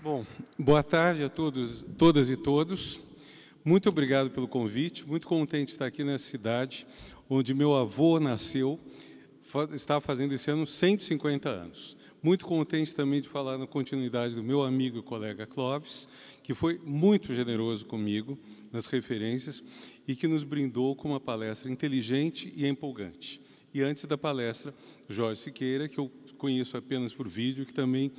Bom, boa tarde a todos, todas e todos. Muito obrigado pelo convite. Muito contente de estar aqui nessa cidade, onde meu avô nasceu. Está fazendo esse ano 150 anos. Muito contente também de falar na continuidade do meu amigo e colega Clóvis, que foi muito generoso comigo nas referências e que nos brindou com uma palestra inteligente e empolgante. E antes da palestra, Jorge Siqueira, que eu conheço apenas por vídeo, que também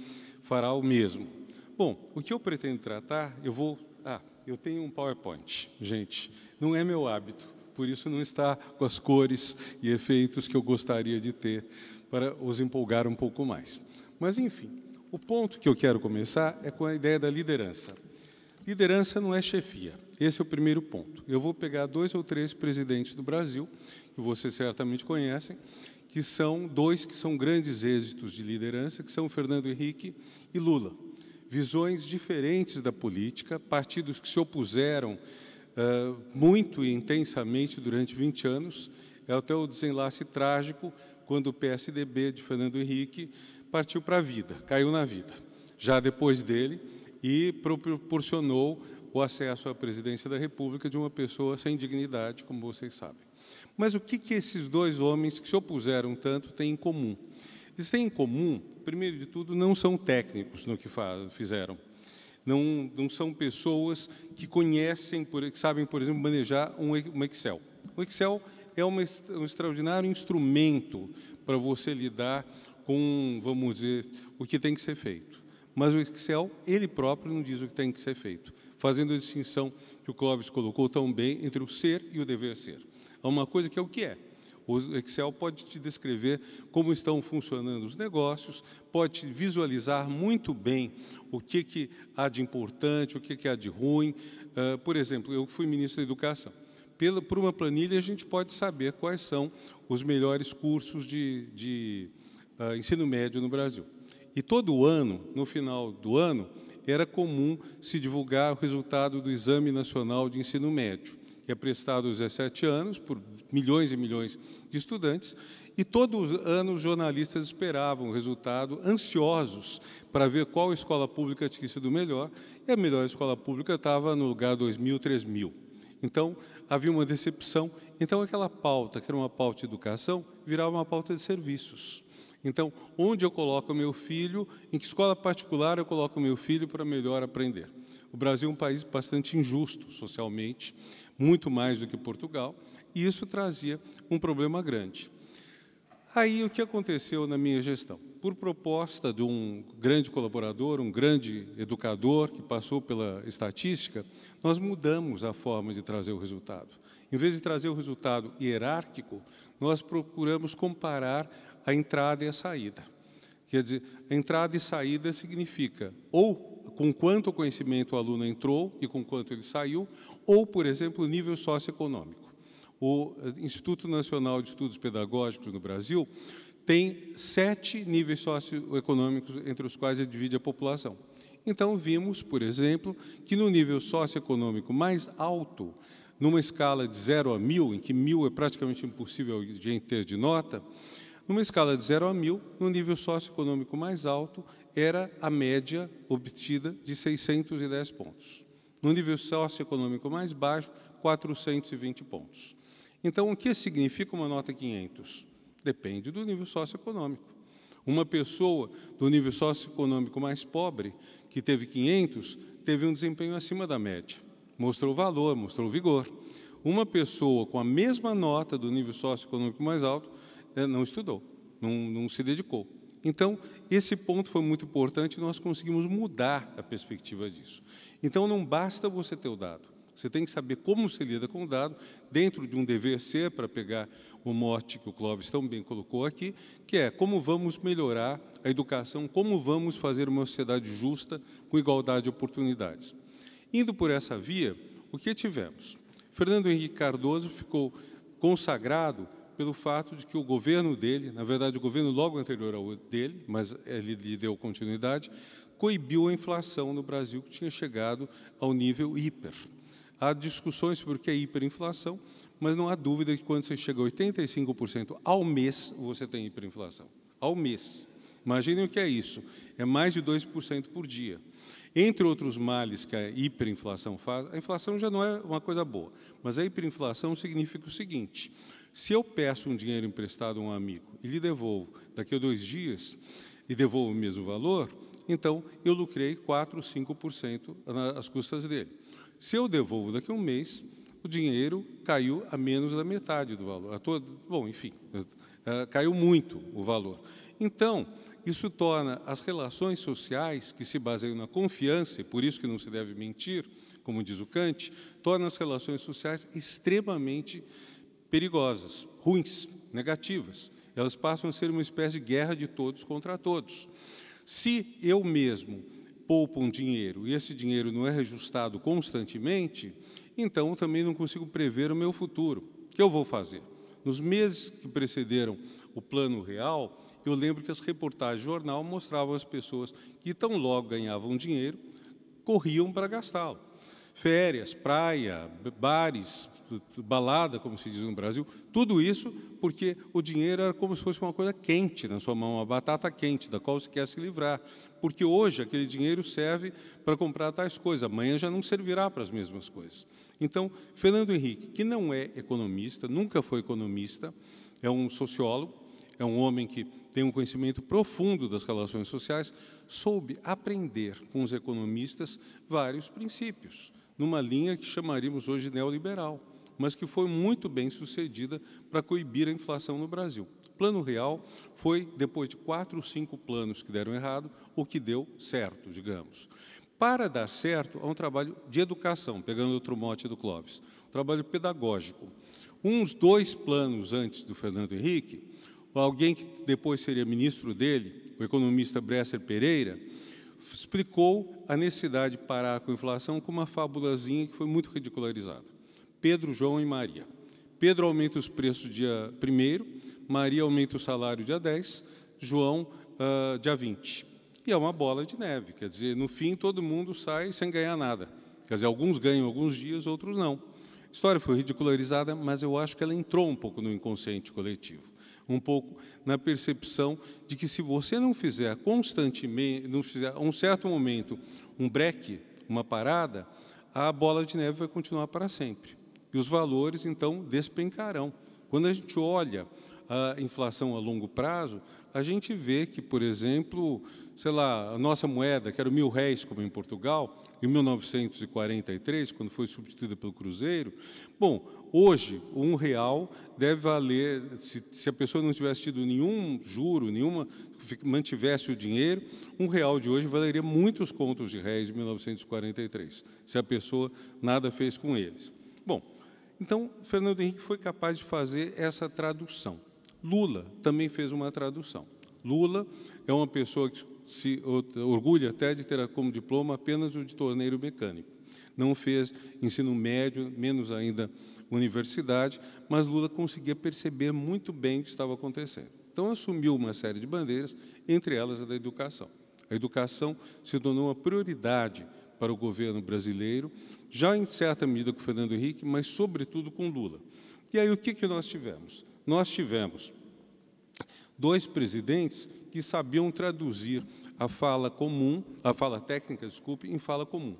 fará o mesmo. Bom, o que eu pretendo tratar, eu tenho um PowerPoint, gente, não é meu hábito, por isso não está com as cores e efeitos que eu gostaria de ter para os empolgar um pouco mais. Mas, enfim, o ponto que eu quero começar é com a ideia da liderança. Liderança não é chefia, esse é o primeiro ponto. Eu vou pegar 2 ou 3 presidentes do Brasil, que vocês certamente conhecem, que são dois que são grandes êxitos de liderança, que são Fernando Henrique e Lula. Visões diferentes da política, partidos que se opuseram muito e intensamente durante 20 anos, até o desenlace trágico, quando o PSDB de Fernando Henrique partiu para a vida, caiu na vida, já depois dele, e proporcionou o acesso à presidência da República de uma pessoa sem dignidade, como vocês sabem. Mas o que esses dois homens que se opuseram tanto têm em comum? Eles têm em comum, primeiro de tudo, não são técnicos no que fizeram. Não são pessoas que conhecem, que sabem, por exemplo, manejar um Excel. O Excel é um extraordinário instrumento para você lidar com, vamos dizer, o que tem que ser feito. Mas o Excel, ele próprio, não diz o que tem que ser feito, fazendo a distinção que o Clóvis colocou tão bem entre o ser e o dever ser. Há uma coisa que é o que é. O Excel pode te descrever como estão funcionando os negócios, pode te visualizar muito bem o que há de importante, o que há de ruim. Por exemplo, eu fui ministro da Educação. Por uma planilha, a gente pode saber quais são os melhores cursos de ensino médio no Brasil. E todo ano, no final do ano, era comum se divulgar o resultado do Exame Nacional de Ensino Médio, que é prestado aos 17 anos por milhões e milhões de estudantes, e todo ano os jornalistas esperavam o resultado, ansiosos para ver qual escola pública tinha sido melhor, e a melhor escola pública estava no lugar 2.000, 3.000. Então, havia uma decepção. Então, aquela pauta, que era uma pauta de educação, virava uma pauta de serviços. Então, onde eu coloco o meu filho, em que escola particular eu coloco o meu filho para melhor aprender? O Brasil é um país bastante injusto socialmente, muito mais do que Portugal, e isso trazia um problema grande. Aí, o que aconteceu na minha gestão? Por proposta de um grande colaborador, um grande educador que passou pela estatística, nós mudamos a forma de trazer o resultado. Em vez de trazer o resultado hierárquico, nós procuramos comparar a entrada e a saída. Quer dizer, a entrada e saída significa ou com quanto conhecimento o aluno entrou e com quanto ele saiu, ou, por exemplo, o nível socioeconômico. O Instituto Nacional de Estudos Pedagógicos no Brasil tem 7 níveis socioeconômicos entre os quais ele divide a população. Então, vimos, por exemplo, que no nível socioeconômico mais alto, numa escala de 0 a 1.000, em que 1.000 é praticamente impossível de ter de nota, numa escala de 0 a 1.000, no nível socioeconômico mais alto, era a média obtida de 610 pontos. No nível socioeconômico mais baixo, 420 pontos. Então, o que significa uma nota 500? Depende do nível socioeconômico. Uma pessoa do nível socioeconômico mais pobre, que teve 500, teve um desempenho acima da média. Mostrou valor, mostrou vigor. Uma pessoa com a mesma nota do nível socioeconômico mais alto, não estudou, não se dedicou. Então, esse ponto foi muito importante e nós conseguimos mudar a perspectiva disso. Então, não basta você ter o dado. Você tem que saber como se lida com o dado dentro de um dever ser, para pegar o mote que o Clóvis tão bem colocou aqui, que é como vamos melhorar a educação, como vamos fazer uma sociedade justa com igualdade de oportunidades. Indo por essa via, o que tivemos? Fernando Henrique Cardoso ficou consagrado pelo fato de que o governo dele, na verdade o governo logo anterior ao dele, mas ele lhe deu continuidade, coibiu a inflação no Brasil, que tinha chegado ao nível hiper. Há discussões sobre o que é hiperinflação, mas não há dúvida que quando você chega a 85% ao mês, você tem hiperinflação. Ao mês. Imaginem o que é isso. É mais de 2% por dia. Entre outros males que a hiperinflação faz, a inflação já não é uma coisa boa, mas a hiperinflação significa o seguinte: se eu peço um dinheiro emprestado a um amigo e lhe devolvo daqui a 2 dias e devolvo o mesmo valor, então eu lucrei 4, 5% às custas dele. Se eu devolvo daqui a um mês, o dinheiro caiu a menos da metade do valor. Bom, enfim, caiu muito o valor. Então, isso torna as relações sociais, que se baseiam na confiança, e por isso que não se deve mentir, como diz o Kant, torna as relações sociais extremamente perigosas, ruins, negativas. Elas passam a ser uma espécie de guerra de todos contra todos. Se eu mesmo poupo um dinheiro e esse dinheiro não é reajustado constantemente, então eu também não consigo prever o meu futuro. O que eu vou fazer? Nos meses que precederam o Plano Real, eu lembro que as reportagens do jornal mostravam as pessoas que, tão logo ganhavam dinheiro, corriam para gastá-lo. Férias, praia, bares, balada, como se diz no Brasil, tudo isso porque o dinheiro era como se fosse uma coisa quente na sua mão, uma batata quente, da qual se quer se livrar. Porque hoje aquele dinheiro serve para comprar tais coisas, amanhã já não servirá para as mesmas coisas. Então, Fernando Henrique, que não é economista, nunca foi economista, é um sociólogo, é um homem que tem um conhecimento profundo das relações sociais, soube aprender com os economistas vários princípios, numa linha que chamaríamos hoje de neoliberal, mas que foi muito bem sucedida para coibir a inflação no Brasil. O Plano Real foi, depois de 4 ou 5 planos que deram errado, o que deu certo, digamos. Para dar certo, há um trabalho de educação, pegando outro mote do Clóvis, um trabalho pedagógico. Uns 2 planos antes do Fernando Henrique, alguém que depois seria ministro dele, o economista Bresser Pereira, explicou a necessidade de parar com a inflação com uma fabulazinha que foi muito ridicularizada. Pedro, João e Maria. Pedro aumenta os preços dia 1º, Maria aumenta o salário dia 10, João dia 20. E é uma bola de neve, quer dizer, no fim todo mundo sai sem ganhar nada. Quer dizer, alguns ganham alguns dias, outros não. A história foi ridicularizada, mas eu acho que ela entrou um pouco no inconsciente coletivo. Um pouco na percepção de que se você não fizer constantemente, não fizer a um certo momento um break, uma parada, a bola de neve vai continuar para sempre. E os valores, então, despencarão. Quando a gente olha a inflação a longo prazo, a gente vê que, por exemplo, sei lá, a nossa moeda, que era o R$1.000, como em Portugal, em 1943, quando foi substituída pelo cruzeiro, bom, hoje, R$1 deve valer, se a pessoa não tivesse tido nenhum juro, mantivesse o dinheiro, R$1 de hoje valeria muitos contos de réis de 1943, se a pessoa nada fez com eles. Bom, então, Fernando Henrique foi capaz de fazer essa tradução. Lula também fez uma tradução. Lula é uma pessoa que se orgulha até de ter como diploma apenas o de torneiro mecânico. Não fez ensino médio, menos ainda universidade, mas Lula conseguia perceber muito bem o que estava acontecendo. Então, assumiu uma série de bandeiras, entre elas a da educação. A educação se tornou uma prioridade para o governo brasileiro, já em certa medida com Fernando Henrique, mas, sobretudo, com Lula. E aí, o que nós tivemos? Nós tivemos 2 presidentes que sabiam traduzir a fala comum, a fala técnica, desculpe, em fala comum.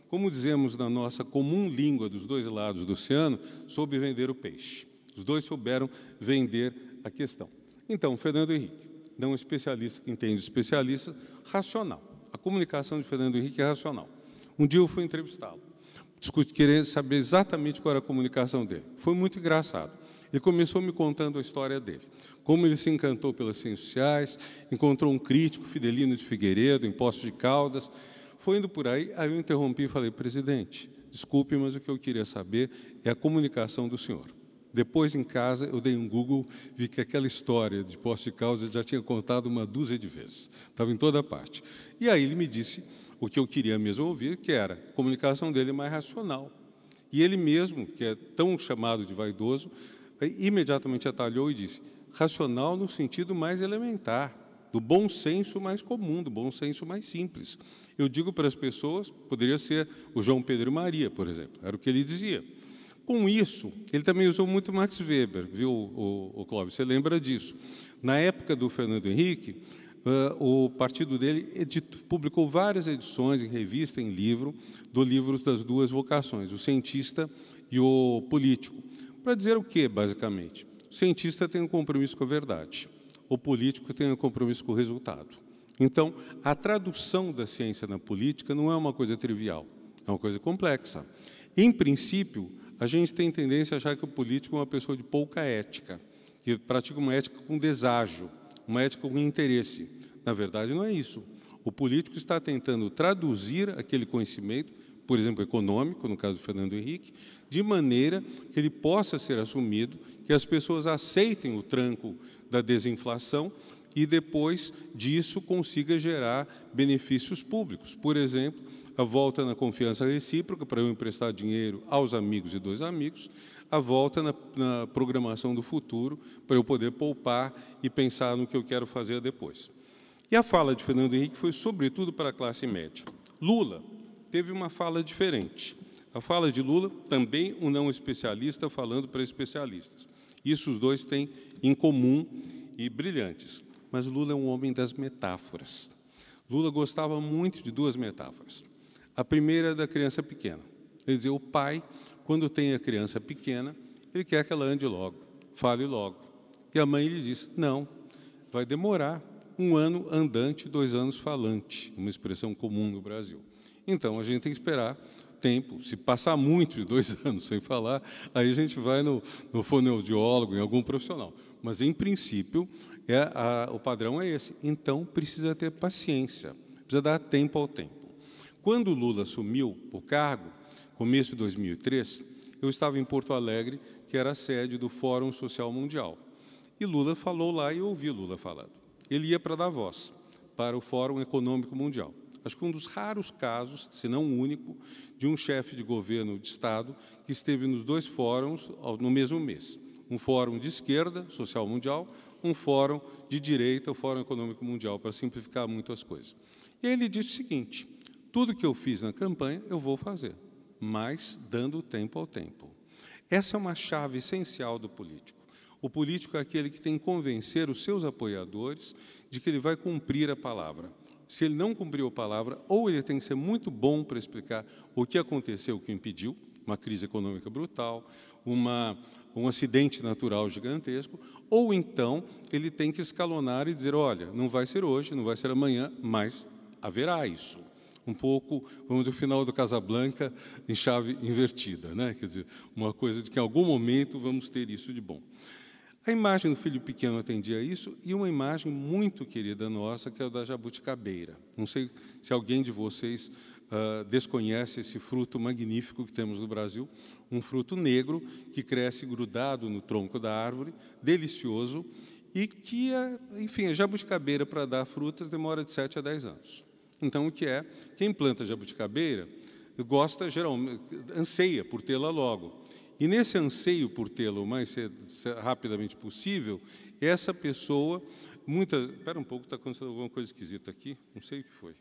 Como dizemos na nossa comum língua dos 2 lados do oceano, soube vender o peixe. Os 2 souberam vender a questão. Então, Fernando Henrique, não um especialista que entende especialista, racional. A comunicação de Fernando Henrique é racional. Um dia eu fui entrevistá-lo, querendo saber exatamente qual era a comunicação dele. Foi muito engraçado. Ele começou me contando a história dele, como ele se encantou pelas ciências sociais, encontrou um crítico, Fidelino de Figueiredo, em Poços de Caldas. Foi indo por aí eu interrompi e falei: presidente, desculpe, mas o que eu queria saber é a comunicação do senhor. Depois, em casa, eu dei um Google, vi que aquela história de Poços de Caldas eu já tinha contado uma dúzia de vezes, estava em toda parte. E aí ele me disse o que eu queria mesmo ouvir, que era a comunicação dele mais racional. E ele mesmo, que é tão chamado de vaidoso, imediatamente atalhou e disse: racional no sentido mais elementar, do bom senso mais comum, do bom senso mais simples. Eu digo para as pessoas, poderia ser o João Pedro e Maria, por exemplo, era o que ele dizia. Com isso, ele também usou muito Max Weber, viu, o Clóvis? Você lembra disso? Na época do Fernando Henrique, o partido dele publicou várias edições em revista, em livro, do livro das duas vocações, o cientista e o político. Para dizer o quê, basicamente? O cientista tem um compromisso com a verdade, o político tem um compromisso com o resultado. Então, a tradução da ciência na política não é uma coisa trivial, é uma coisa complexa. Em princípio, a gente tem tendência a achar que o político é uma pessoa de pouca ética, que pratica uma ética com deságio, uma ética com interesse. Na verdade, não é isso. O político está tentando traduzir aquele conhecimento, por exemplo, econômico, no caso do Fernando Henrique, de maneira que ele possa ser assumido, que as pessoas aceitem o tranco da desinflação e, depois disso, consiga gerar benefícios públicos. Por exemplo, a volta na confiança recíproca, para eu emprestar dinheiro aos amigos e dos amigos, a volta na programação do futuro, para eu poder poupar e pensar no que eu quero fazer depois. E a fala de Fernando Henrique foi, sobretudo, para a classe média. Lula teve uma fala diferente. A fala de Lula, também um não especialista falando para especialistas. Isso os dois têm em comum e brilhantes. Mas Lula é um homem das metáforas. Lula gostava muito de duas metáforas. A primeira é da criança pequena. Ele dizia, o pai, quando tem a criança pequena, ele quer que ela ande logo, fale logo. E a mãe lhe diz, não, vai demorar 1 ano andante, 2 anos falante, uma expressão comum no Brasil. Então, a gente tem que esperar tempo. Se passar muito de 2 anos sem falar, aí a gente vai no fonoaudiólogo, em algum profissional. Mas, em princípio, o padrão é esse. Então, precisa ter paciência, precisa dar tempo ao tempo. Quando Lula assumiu o cargo, começo de 2003, eu estava em Porto Alegre, que era a sede do Fórum Social Mundial. E Lula falou lá e eu ouvi Lula falando. Ele ia para Davos, para o Fórum Econômico Mundial. Acho que um dos raros casos, se não o único, de um chefe de governo de Estado que esteve nos 2 fóruns no mesmo mês. Um fórum de esquerda, Social Mundial, um fórum de direita, o Fórum Econômico Mundial, para simplificar muito as coisas. E ele disse o seguinte, tudo que eu fiz na campanha, eu vou fazer, mas dando tempo ao tempo. Essa é uma chave essencial do político. O político é aquele que tem que convencer os seus apoiadores de que ele vai cumprir a palavra. Se ele não cumpriu a palavra, ou ele tem que ser muito bom para explicar o que aconteceu, o que impediu, uma crise econômica brutal, um acidente natural gigantesco, ou então ele tem que escalonar e dizer, olha, não vai ser hoje, não vai ser amanhã, mas haverá isso. Um pouco, vamos dizer, o final do Casablanca em chave invertida, né? Quer dizer, uma coisa de que em algum momento vamos ter isso de bom. A imagem do filho pequeno atendia a isso, e uma imagem muito querida nossa, que é a da jabuticabeira. Não sei se alguém de vocês desconhece esse fruto magnífico que temos no Brasil, um fruto negro que cresce grudado no tronco da árvore, delicioso, e que, enfim, a jabuticabeira, para dar frutas, demora de 7 a 10 anos. Então, o que é? Quem planta jabuticabeira gosta, geralmente, anseia por tê-la logo. E nesse anseio por tê-la o mais rapidamente possível, essa pessoa, espera um pouco, está acontecendo alguma coisa esquisita aqui, não sei o que foi.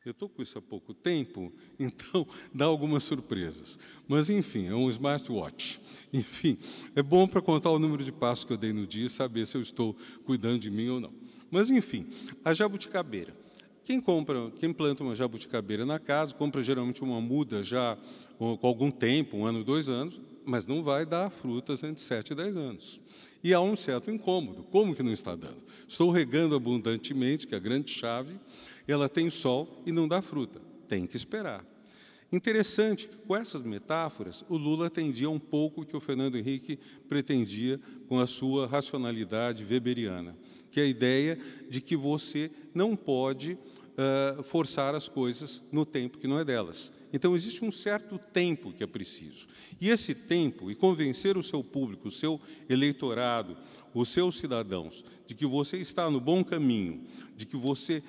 Eu estou com isso há pouco tempo, então dá algumas surpresas. Mas, enfim, é um smartwatch. Enfim, é bom para contar o número de passos que eu dei no dia e saber se eu estou cuidando de mim ou não. Mas, enfim, a jabuticabeira. Quem planta uma jabuticabeira na casa, compra geralmente uma muda já com algum tempo, 1 ano, 2 anos, mas não vai dar frutas entre 7 e 10 anos. E há um certo incômodo. Como que não está dando? Estou regando abundantemente, que é a grande chave, ela tem sol e não dá fruta. Tem que esperar. Interessante que, com essas metáforas, o Lula atendia um pouco o que o Fernando Henrique pretendia com a sua racionalidade weberiana, que é a ideia de que você não pode forçar as coisas no tempo que não é delas. Então, existe um certo tempo que é preciso. E esse tempo, e convencer o seu público, o seu eleitorado, os seus cidadãos, de que você está no bom caminho, de que você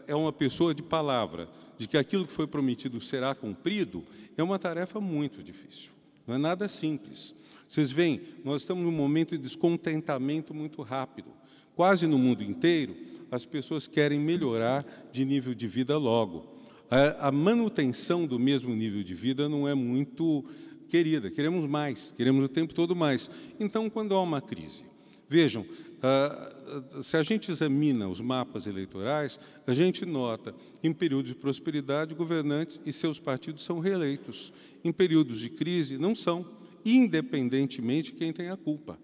é uma pessoa de palavra, de que aquilo que foi prometido será cumprido, é uma tarefa muito difícil. Não é nada simples. Vocês veem, nós estamos num momento de descontentamento muito rápido. Quase no mundo inteiro, as pessoas querem melhorar de nível de vida logo. A manutenção do mesmo nível de vida não é muito querida. Queremos mais, queremos o tempo todo mais. Então, quando há uma crise, vejam, se a gente examina os mapas eleitorais, a gente nota, em períodos de prosperidade, governantes e seus partidos são reeleitos. Em períodos de crise, não são, independentemente de quem tem a culpa.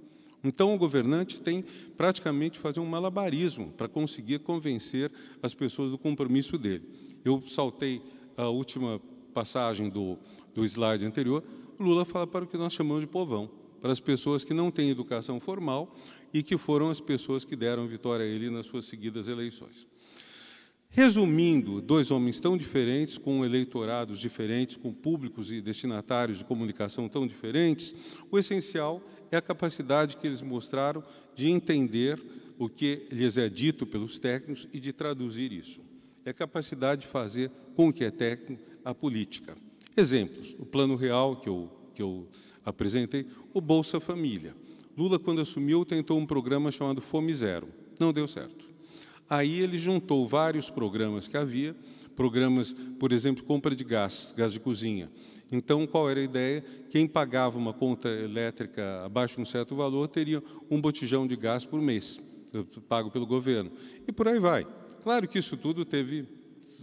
Então, o governante tem praticamente fazer um malabarismo para conseguir convencer as pessoas do compromisso dele. Eu saltei a última passagem do slide anterior. O Lula fala para o que nós chamamos de povão, para as pessoas que não têm educação formal e que foram as pessoas que deram vitória a ele nas suas seguidas eleições. Resumindo, dois homens tão diferentes, com eleitorados diferentes, com públicos e destinatários de comunicação tão diferentes, o essencial é a capacidade que eles mostraram de entender o que lhes é dito pelos técnicos e de traduzir isso. É a capacidade de fazer com o que é técnico a política. Exemplos, o Plano Real que eu apresentei, o Bolsa Família. Lula, quando assumiu, tentou um programa chamado Fome Zero. Não deu certo. Aí ele juntou vários programas que havia, programas, por exemplo, compra de gás de cozinha. Então, qual era a ideia? Quem pagava uma conta elétrica abaixo de um certo valor teria um botijão de gás por mês, pago pelo governo. E por aí vai. Claro que isso tudo teve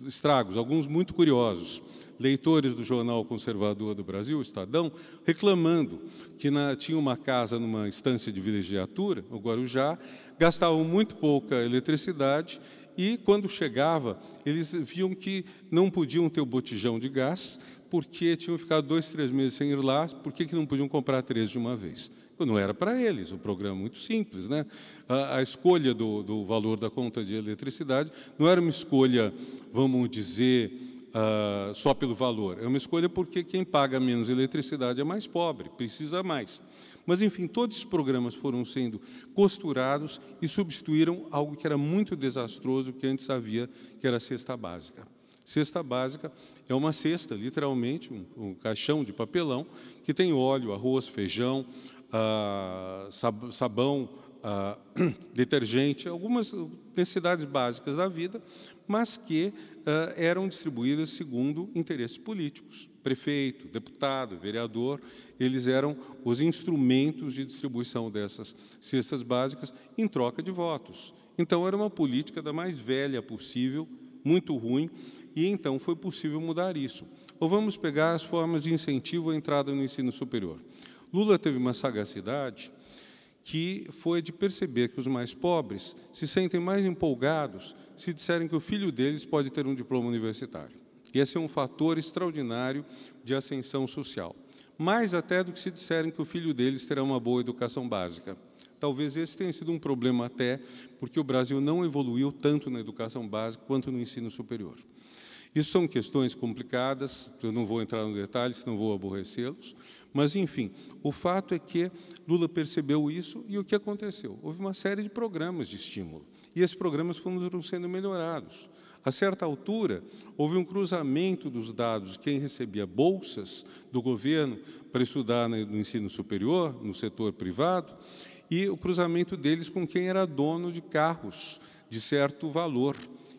estragos, alguns muito curiosos. Leitores do Jornal Conservador do Brasil, o Estadão, reclamando que tinha uma casa numa estância de vilegiatura, o Guarujá, gastavam muito pouca eletricidade e, quando chegava, eles viam que não podiam ter o botijão de gás porque tinham ficado 2, 3 meses sem ir lá, por que não podiam comprar 3 de uma vez? Não era para eles, o programa é muito simples, né? A escolha do valor da conta de eletricidade não era uma escolha, vamos dizer, só pelo valor. É uma escolha porque quem paga menos eletricidade é mais pobre, precisa mais. Mas, enfim, todos esses programas foram sendo costurados e substituíram algo que era muito desastroso, que antes havia, que era a cesta básica. Cesta básica é uma cesta, literalmente, um caixão de papelão, que tem óleo, arroz, feijão, sabão, detergente, algumas necessidades básicas da vida, mas que eram distribuídas segundo interesses políticos. Prefeito, deputado, vereador, eles eram os instrumentos de distribuição dessas cestas básicas em troca de votos. Então, era uma política da mais velha possível, muito ruim, e então foi possível mudar isso. Ou vamos pegar as formas de incentivo à entrada no ensino superior. Lula teve uma sagacidade que foi de perceber que os mais pobres se sentem mais empolgados se disserem que o filho deles pode ter um diploma universitário. E esse é um fator extraordinário de ascensão social. Mais até do que se disserem que o filho deles terá uma boa educação básica. Talvez esse tenha sido um problema até, porque o Brasil não evoluiu tanto na educação básica quanto no ensino superior. Isso são questões complicadas, eu não vou entrar no detalhe, senão vou aborrecê-los, mas, enfim, o fato é que Lula percebeu isso e o que aconteceu? Houve uma série de programas de estímulo, e esses programas foram sendo melhorados. A certa altura, houve um cruzamento dos dados de quem recebia bolsas do governo para estudar no ensino superior, no setor privado, e o cruzamento deles com quem era dono de carros de certo valor.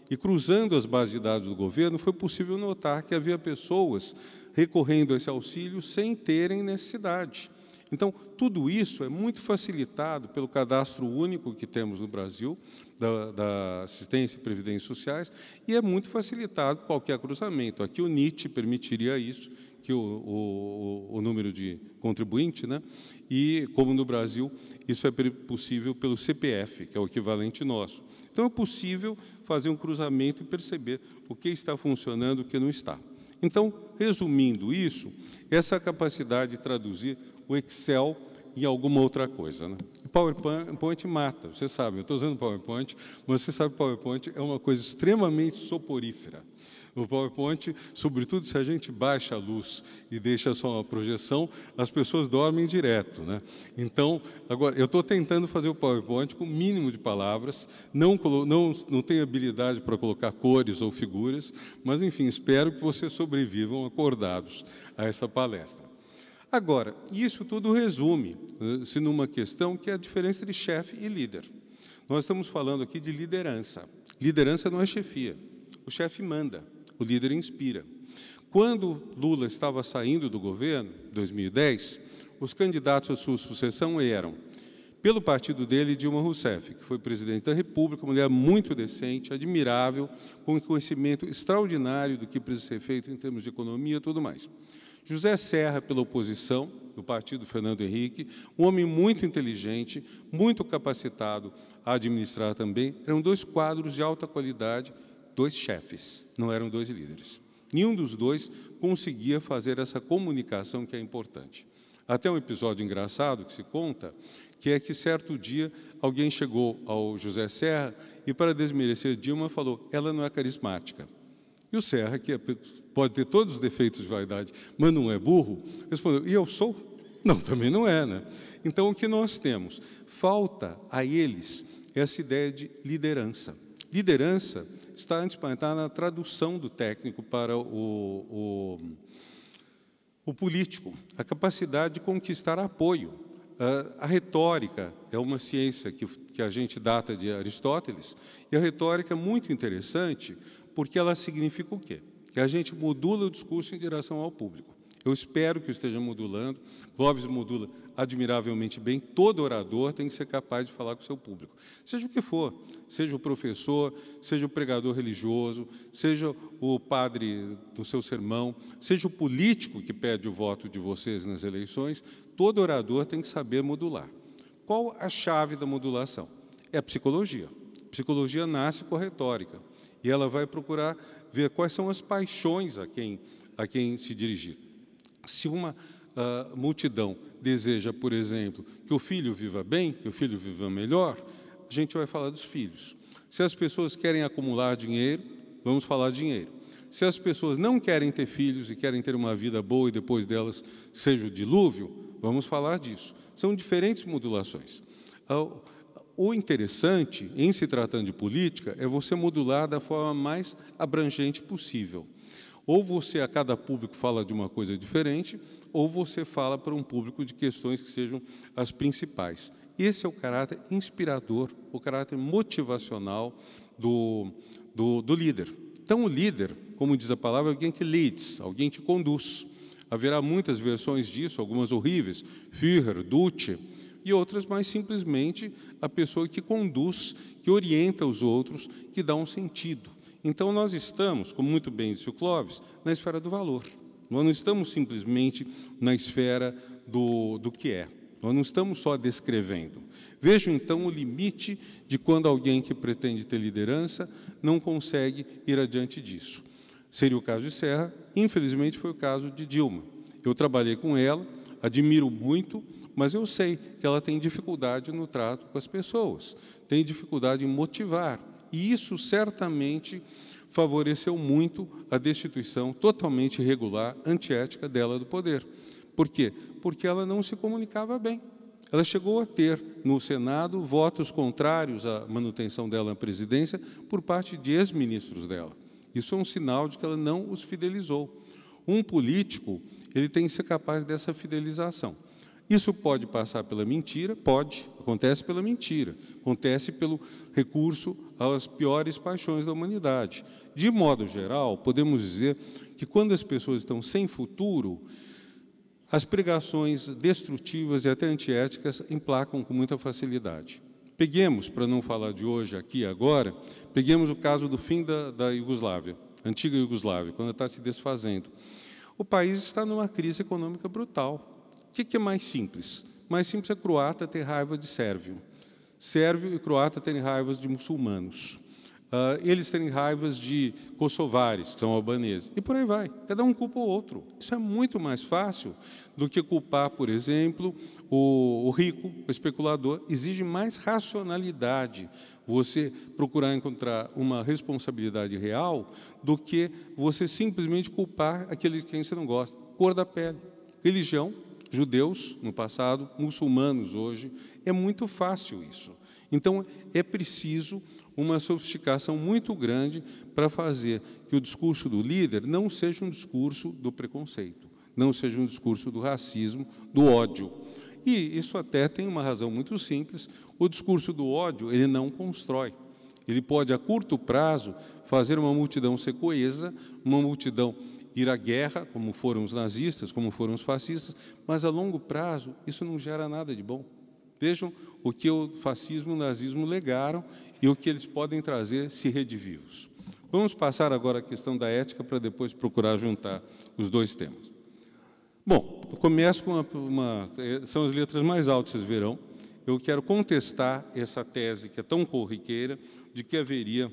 E, cruzando as bases de dados do governo, foi possível notar que havia pessoas recorrendo a esse auxílio sem terem necessidade. Então, tudo isso é muito facilitado pelo cadastro único que temos no Brasil, da assistência e previdência sociais, e é muito facilitado qualquer cruzamento. Aqui o NIT permitiria isso, que o número de contribuinte, né? E, como no Brasil, isso é possível pelo CPF, que é o equivalente nosso. Então, é possível fazer um cruzamento e perceber o que está funcionando e o que não está. Então, resumindo isso, essa capacidade de traduzir o Excel em alguma outra coisa, né? O PowerPoint mata, você sabe, eu estou usando o PowerPoint, mas você sabe que o PowerPoint é uma coisa extremamente soporífera. O PowerPoint, sobretudo se a gente baixa a luz e deixa só uma projeção, as pessoas dormem direto, né? Então, agora, eu estou tentando fazer o PowerPoint com o mínimo de palavras, não tenho habilidade para colocar cores ou figuras, mas, enfim, espero que vocês sobrevivam acordados a essa palestra. Agora, isso tudo resume-se numa questão que é a diferença de chefe e líder. Nós estamos falando aqui de liderança. Liderança não é chefia. O chefe manda, o líder inspira. Quando Lula estava saindo do governo, em 2010, os candidatos à sua sucessão eram pelo partido dele, Dilma Rousseff, que foi presidente da República, uma mulher muito decente, admirável, com um conhecimento extraordinário do que precisa ser feito em termos de economia e tudo mais. José Serra, pela oposição, do partido Fernando Henrique, um homem muito inteligente, muito capacitado a administrar também. Eram dois quadros de alta qualidade, dois chefes, não eram dois líderes. Nenhum dos dois conseguia fazer essa comunicação que é importante. Até um episódio engraçado que se conta, que é que certo dia alguém chegou ao José Serra e, para desmerecer Dilma, falou: ela não é carismática. E o Serra, que pode ter todos os defeitos de vaidade, mas não é burro, respondeu: e eu sou? Não, também não é, né? Então, o que nós temos? Falta a eles essa ideia de liderança. Liderança está na tradução do técnico para o político, a capacidade de conquistar apoio. A retórica é uma ciência que a gente data de Aristóteles, e a retórica é muito interessante porque ela significa o quê? Que a gente modula o discurso em direção ao público. Eu espero que eu esteja modulando. Clóvis modula admiravelmente bem. Todo orador tem que ser capaz de falar com o seu público. Seja o que for, seja o professor, seja o pregador religioso, seja o padre do seu sermão, seja o político que pede o voto de vocês nas eleições, todo orador tem que saber modular. Qual a chave da modulação? É a psicologia. A psicologia nasce com a retórica, e ela vai procurar ver quais são as paixões a quem se dirigir. Se uma multidão deseja, por exemplo, que o filho viva bem, que o filho viva melhor, a gente vai falar dos filhos. Se as pessoas querem acumular dinheiro, vamos falar de dinheiro. Se as pessoas não querem ter filhos e querem ter uma vida boa e depois delas seja o dilúvio, vamos falar disso. São diferentes modulações. O interessante, em se tratando de política, é você modular da forma mais abrangente possível. Ou você, a cada público, fala de uma coisa diferente, ou você fala para um público de questões que sejam as principais. Esse é o caráter inspirador, o caráter motivacional do líder. Então, o líder, como diz a palavra, é alguém que leads, alguém que conduz. Haverá muitas versões disso, algumas horríveis, Führer, Duce, e outras mais simplesmente a pessoa que conduz, que orienta os outros, que dá um sentido. Então, nós estamos, como muito bem disse o Clóvis, na esfera do valor. Nós não estamos simplesmente na esfera do que é. Nós não estamos só descrevendo. Vejam, então, o limite de quando alguém que pretende ter liderança não consegue ir adiante disso. Seria o caso de Serra, infelizmente foi o caso de Dilma. Eu trabalhei com ela, admiro muito, mas eu sei que ela tem dificuldade no trato com as pessoas, tem dificuldade em motivar. E isso certamente favoreceu muito a destituição totalmente irregular, antiética dela do poder. Por quê? Porque ela não se comunicava bem. Ela chegou a ter, no Senado, votos contrários à manutenção dela na presidência por parte de ex-ministros dela. Isso é um sinal de que ela não os fidelizou. Um político, ele tem que ser capaz dessa fidelização. Isso pode passar pela mentira? Pode. Acontece pela mentira. Acontece pelo recurso às piores paixões da humanidade. De modo geral, podemos dizer que quando as pessoas estão sem futuro, as pregações destrutivas e até antiéticas emplacam com muita facilidade. Peguemos, para não falar de hoje, aqui agora, peguemos o caso do fim da Iugoslávia, antiga Iugoslávia, quando está se desfazendo. O país está numa crise econômica brutal. O que é mais simples? Mais simples é croata ter raiva de sérvio. Sérvio e croata terem raivas de muçulmanos. Eles terem raivas de kosovares, que são albaneses. E por aí vai. Cada um culpa o outro. Isso é muito mais fácil do que culpar, por exemplo, o rico, o especulador. Exige mais racionalidade você procurar encontrar uma responsabilidade real do que você simplesmente culpar aquele de quem você não gosta. Cor da pele, religião, judeus no passado, muçulmanos hoje. É muito fácil isso. Então, é preciso uma sofisticação muito grande para fazer que o discurso do líder não seja um discurso do preconceito, não seja um discurso do racismo, do ódio. E isso até tem uma razão muito simples: o discurso do ódio, ele não constrói. Ele pode, a curto prazo, fazer uma multidão ser coesa, uma multidão ir à guerra, como foram os nazistas, como foram os fascistas, mas, a longo prazo, isso não gera nada de bom. Vejam o que o fascismo e o nazismo legaram e o que eles podem trazer se redivivos. Vamos passar agora à questão da ética para depois procurar juntar os dois temas. Bom, eu começo com são as letras mais altas, vocês verão. Eu quero contestar essa tese que é tão corriqueira de que haveria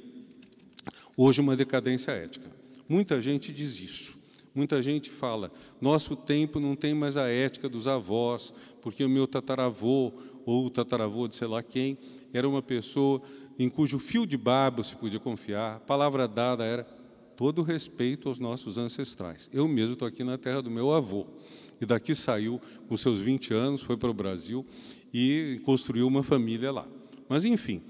hoje uma decadência ética. Muita gente diz isso. Muita gente fala, nosso tempo não tem mais a ética dos avós, porque o meu tataravô, ou o tataravô de sei lá quem, era uma pessoa em cujo fio de barba se podia confiar. A palavra dada era todo respeito aos nossos ancestrais. Eu mesmo estou aqui na terra do meu avô, e daqui saiu com seus 20 anos, foi para o Brasil e construiu uma família lá. Mas, enfim,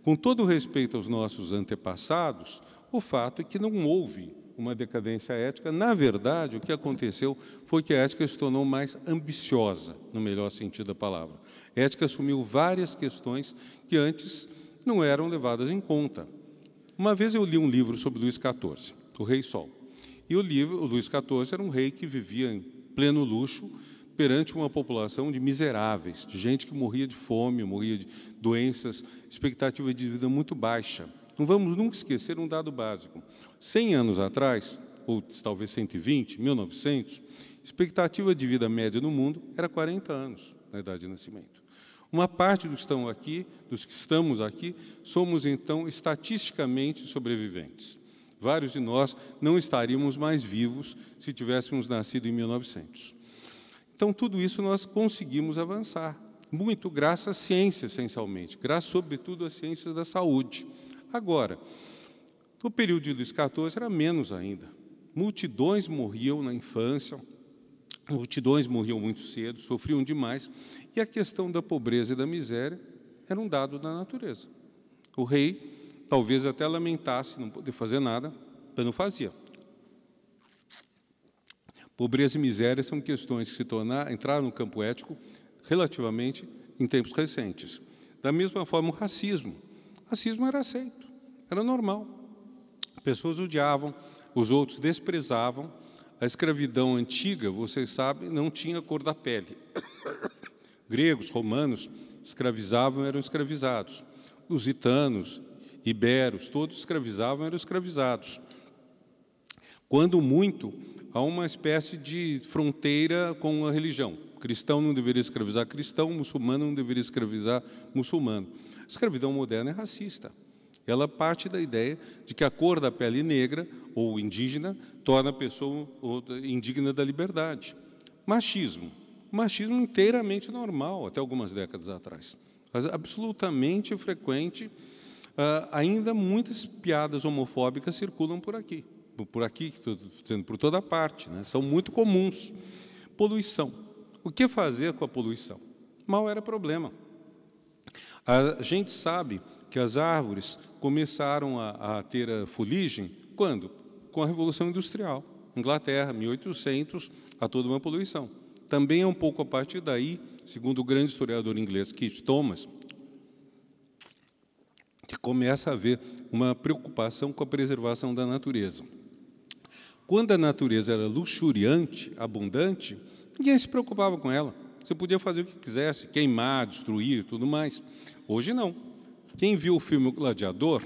com todo respeito aos nossos antepassados, o fato é que não houve uma decadência ética. Na verdade, o que aconteceu foi que a ética se tornou mais ambiciosa, no melhor sentido da palavra. A ética assumiu várias questões que antes não eram levadas em conta. Uma vez eu li um livro sobre Luís XIV, o Rei Sol. E o Luís XIV era um rei que vivia em pleno luxo perante uma população de miseráveis, de gente que morria de fome, morria de doenças, expectativa de vida muito baixa. Não vamos nunca esquecer um dado básico. 100 anos atrás, ou talvez 120, 1900, a expectativa de vida média no mundo era 40 anos na idade de nascimento. Uma parte dos que estamos aqui, somos, então, estatisticamente sobreviventes. Vários de nós não estaríamos mais vivos se tivéssemos nascido em 1900. Então, tudo isso nós conseguimos avançar, muito graças à ciência, essencialmente, graças, sobretudo, às ciências da saúde. Agora, no período de Luís XIV era menos ainda. Multidões morriam na infância, multidões morriam muito cedo, sofriam demais, e a questão da pobreza e da miséria era um dado da natureza. O rei talvez até lamentasse não poder fazer nada, mas não fazia. Pobreza e miséria são questões que entraram no campo ético relativamente em tempos recentes. Da mesma forma, o racismo. O racismo era aceito, era normal. Pessoas odiavam, os outros desprezavam. A escravidão antiga, vocês sabem, não tinha cor da pele. Gregos, romanos, escravizavam e eram escravizados. Lusitanos, iberos, todos escravizavam e eram escravizados. Quando muito, há uma espécie de fronteira com a religião. Cristão não deveria escravizar cristão, muçulmano não deveria escravizar muçulmano. A escravidão moderna é racista. Ela parte da ideia de que a cor da pele negra ou indígena torna a pessoa indigna da liberdade. Machismo. Machismo inteiramente normal, até algumas décadas atrás. Mas absolutamente frequente. Ainda muitas piadas homofóbicas circulam por aqui. Por aqui, estou dizendo, por toda parte, né? São muito comuns. Poluição. O que fazer com a poluição? Mal era problema. A gente sabe que as árvores começaram a ter a fuligem quando? Com a Revolução Industrial. Inglaterra, 1800, há toda uma poluição. Também é um pouco a partir daí, segundo o grande historiador inglês Keith Thomas, que começa a haver uma preocupação com a preservação da natureza. Quando a natureza era luxuriante, abundante, ninguém se preocupava com ela. Você podia fazer o que quisesse, queimar, destruir e tudo mais. Hoje, não. Quem viu o filme O Gladiador,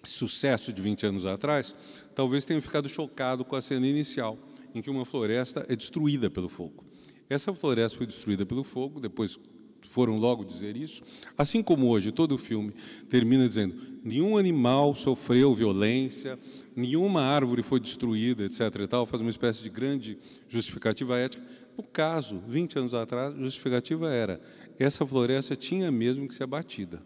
sucesso de 20 anos atrás, talvez tenha ficado chocado com a cena inicial, em que uma floresta é destruída pelo fogo. Essa floresta foi destruída pelo fogo, depois foram logo dizer isso, assim como hoje todo o filme termina dizendo nenhum animal sofreu violência, nenhuma árvore foi destruída, etc. e tal, faz uma espécie de grande justificativa ética. No caso, 20 anos atrás, a justificativa era essa floresta tinha mesmo que ser abatida,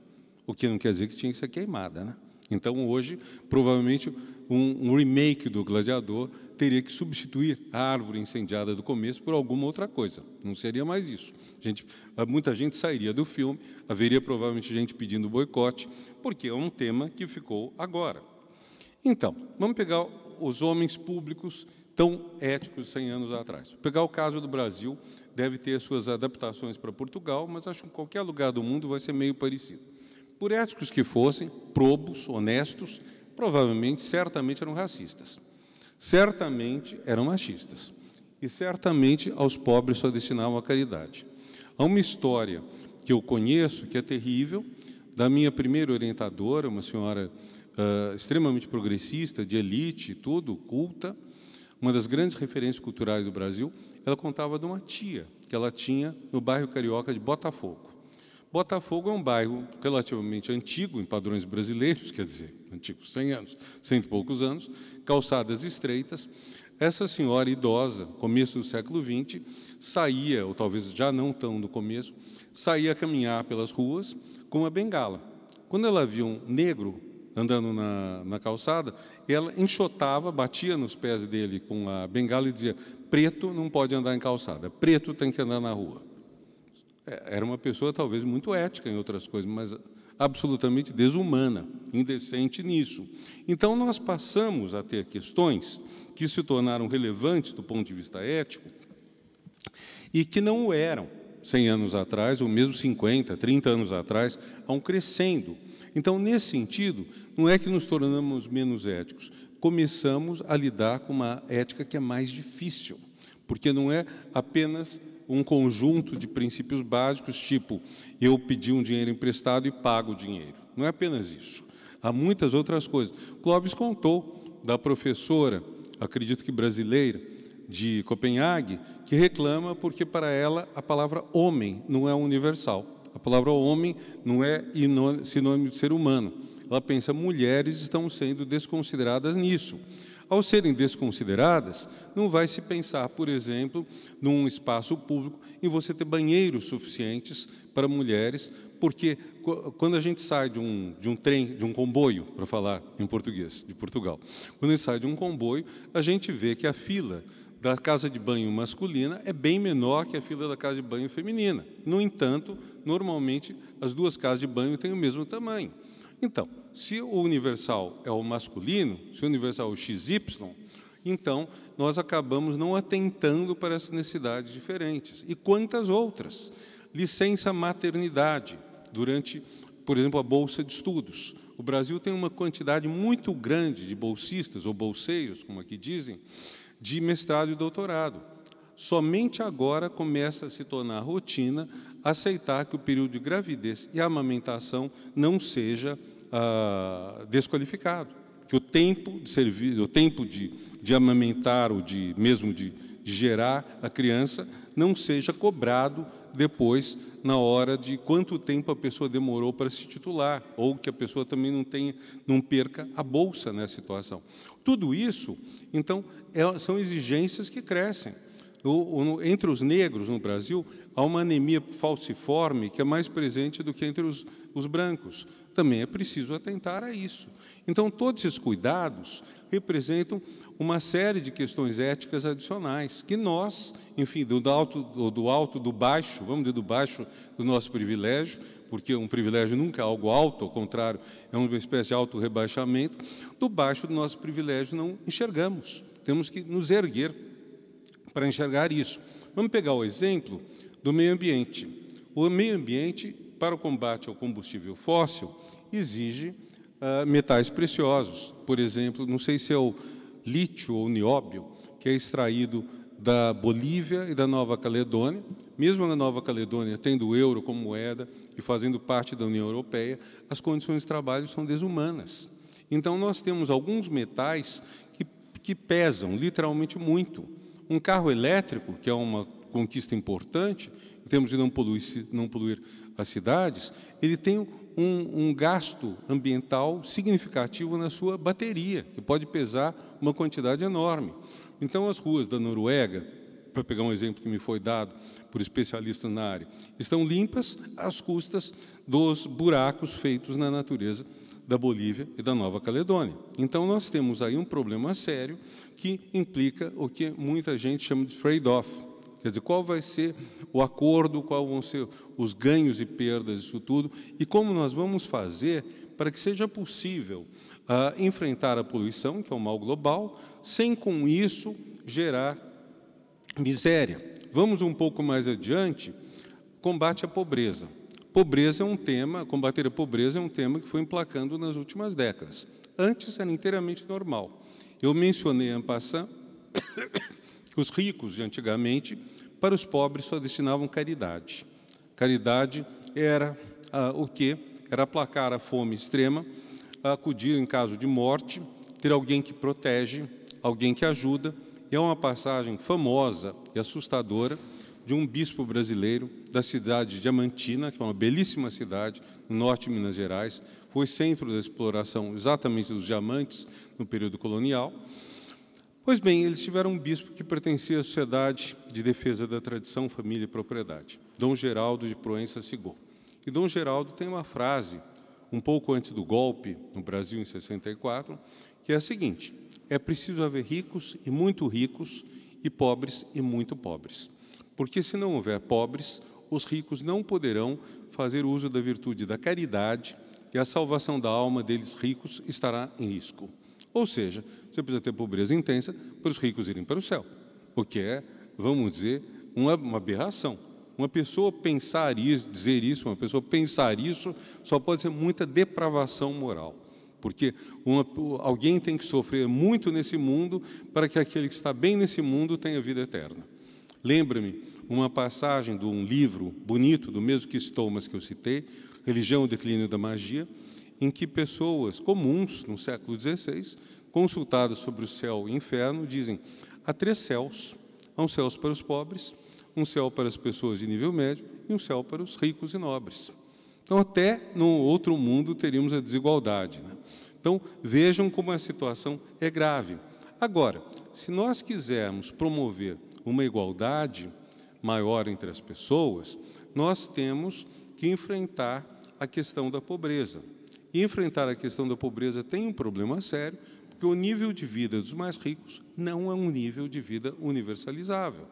o que não quer dizer que tinha que ser queimada, né? Então, hoje, provavelmente, um remake do Gladiador teria que substituir a árvore incendiada do começo por alguma outra coisa. Não seria mais isso. Muita gente sairia do filme, haveria provavelmente gente pedindo boicote, porque é um tema que ficou agora. Então, vamos pegar os homens públicos tão éticos 100 anos atrás. Vou pegar o caso do Brasil, deve ter suas adaptações para Portugal, mas acho que em qualquer lugar do mundo vai ser meio parecido. Por éticos que fossem, probos, honestos, provavelmente, certamente eram racistas. Certamente eram machistas. E certamente aos pobres só destinavam a caridade. Há uma história que eu conheço, que é terrível, da minha primeira orientadora, uma senhora extremamente progressista, de elite, tudo, culta, uma das grandes referências culturais do Brasil. Ela contava de uma tia que ela tinha no bairro carioca de Botafogo. Botafogo é um bairro relativamente antigo, em padrões brasileiros, quer dizer, antigo, 100 anos, 100 e poucos anos, calçadas estreitas. Essa senhora idosa, começo do século XX, saía, ou talvez já não tão no começo, saía a caminhar pelas ruas com uma bengala. Quando ela via um negro andando na calçada, ela enxotava, batia nos pés dele com a bengala e dizia: preto não pode andar em calçada, preto tem que andar na rua. Era uma pessoa talvez muito ética em outras coisas, mas absolutamente desumana, indecente nisso. Então, nós passamos a ter questões que se tornaram relevantes do ponto de vista ético e que não o eram 100 anos atrás, ou mesmo 50, 30 anos atrás, vão crescendo. Então, nesse sentido, não é que nos tornamos menos éticos, começamos a lidar com uma ética que é mais difícil, porque não é apenas um conjunto de princípios básicos, tipo, eu pedi um dinheiro emprestado e pago o dinheiro. Não é apenas isso. Há muitas outras coisas. Clóvis contou da professora, acredito que brasileira, de Copenhague, que reclama porque, para ela, a palavra homem não é universal. A palavra homem não é sinônimo de ser humano. Ela pensa, mulheres estão sendo desconsideradas nisso. Ao serem desconsideradas, não vai se pensar, por exemplo, num espaço público, em você ter banheiros suficientes para mulheres, porque quando a gente sai de um trem, de um comboio, para falar em português, de Portugal, quando a gente sai de um comboio, a gente vê que a fila da casa de banho masculina é bem menor que a fila da casa de banho feminina. No entanto, normalmente, as duas casas de banho têm o mesmo tamanho. Então, se o universal é o masculino, se o universal é o XY, então nós acabamos não atentando para essas necessidades diferentes. E quantas outras? Licença maternidade, durante, por exemplo, a Bolsa de Estudos. O Brasil tem uma quantidade muito grande de bolsistas, ou bolseiros, como aqui dizem, de mestrado e doutorado. Somente agora começa a se tornar rotina aceitar que o período de gravidez e amamentação não seja desqualificado, que o tempo de serviço, o tempo de amamentar ou mesmo de gerar a criança não seja cobrado depois na hora de quanto tempo a pessoa demorou para se titular, ou que a pessoa também não perca a bolsa nessa situação. Tudo isso, então, são exigências que crescem. Entre os negros no Brasil, há uma anemia falciforme que é mais presente do que entre os brancos. Também é preciso atentar a isso. Então, todos esses cuidados representam uma série de questões éticas adicionais, que nós, enfim, do alto, do baixo, vamos dizer do baixo do nosso privilégio, porque um privilégio nunca é algo alto, ao contrário, é uma espécie de auto-rebaixamento, do baixo do nosso privilégio não enxergamos. Temos que nos erguer para enxergar isso. Vamos pegar o exemplo do meio ambiente. O meio ambiente, para o combate ao combustível fóssil, exige metais preciosos. Por exemplo, não sei se é o lítio ou nióbio, que é extraído da Bolívia e da Nova Caledônia. Mesmo na Nova Caledônia, tendo o euro como moeda e fazendo parte da União Europeia, as condições de trabalho são desumanas. Então, nós temos alguns metais que pesam literalmente muito. Um carro elétrico, que é uma conquista importante, em termos de não poluir as cidades, ele tem um gasto ambiental significativo na sua bateria, que pode pesar uma quantidade enorme. Então, as ruas da Noruega, para pegar um exemplo que me foi dado por especialistas na área, estão limpas às custas dos buracos feitos na natureza da Bolívia e da Nova Caledônia. Então, nós temos aí um problema sério que implica o que muita gente chama de trade-off. Quer dizer, qual vai ser o acordo, quais vão ser os ganhos e perdas disso tudo, e como nós vamos fazer para que seja possível enfrentar a poluição, que é um mal global, sem, com isso, gerar miséria. Vamos um pouco mais adiante, combate à pobreza. Pobreza é um tema, combater a pobreza é um tema que foi emplacando nas últimas décadas. Antes era inteiramente normal. Eu mencionei en passant que os ricos, de antigamente, para os pobres só destinavam caridade. Caridade era o quê? Era aplacar a fome extrema, acudir em caso de morte, ter alguém que protege, alguém que ajuda. E é uma passagem famosa e assustadora de um bispo brasileiro da cidade de Diamantina, que é uma belíssima cidade no norte de Minas Gerais, foi centro da exploração exatamente dos diamantes no período colonial. Pois bem, eles tiveram um bispo que pertencia à Sociedade de Defesa da Tradição, Família e Propriedade, Dom Geraldo de Proença Sigô. E Dom Geraldo tem uma frase, um pouco antes do golpe no Brasil, em 64, que é a seguinte: é preciso haver ricos e muito ricos, e pobres e muito pobres. Porque se não houver pobres, os ricos não poderão fazer uso da virtude da caridade e a salvação da alma deles ricos estará em risco. Ou seja, você precisa ter pobreza intensa para os ricos irem para o céu, o que é, vamos dizer, uma aberração. Uma pessoa pensar isso, dizer isso, uma pessoa pensar isso, só pode ser muita depravação moral. Porque alguém tem que sofrer muito nesse mundo para que aquele que está bem nesse mundo tenha vida eterna. Lembra-me uma passagem de um livro bonito, do mesmo Keith Thomas que eu citei, Religião e o Declínio da Magia, em que pessoas comuns, no século XVI, consultadas sobre o céu e o inferno, dizem: há 3 céus. Há um céu para os pobres, um céu para as pessoas de nível médio e um céu para os ricos e nobres. Então, até no outro mundo teríamos a desigualdade, né? Então, vejam como a situação é grave. Agora, se nós quisermos promover uma igualdade maior entre as pessoas, nós temos que enfrentar a questão da pobreza. E enfrentar a questão da pobreza tem um problema sério, porque o nível de vida dos mais ricos não é um nível de vida universalizável.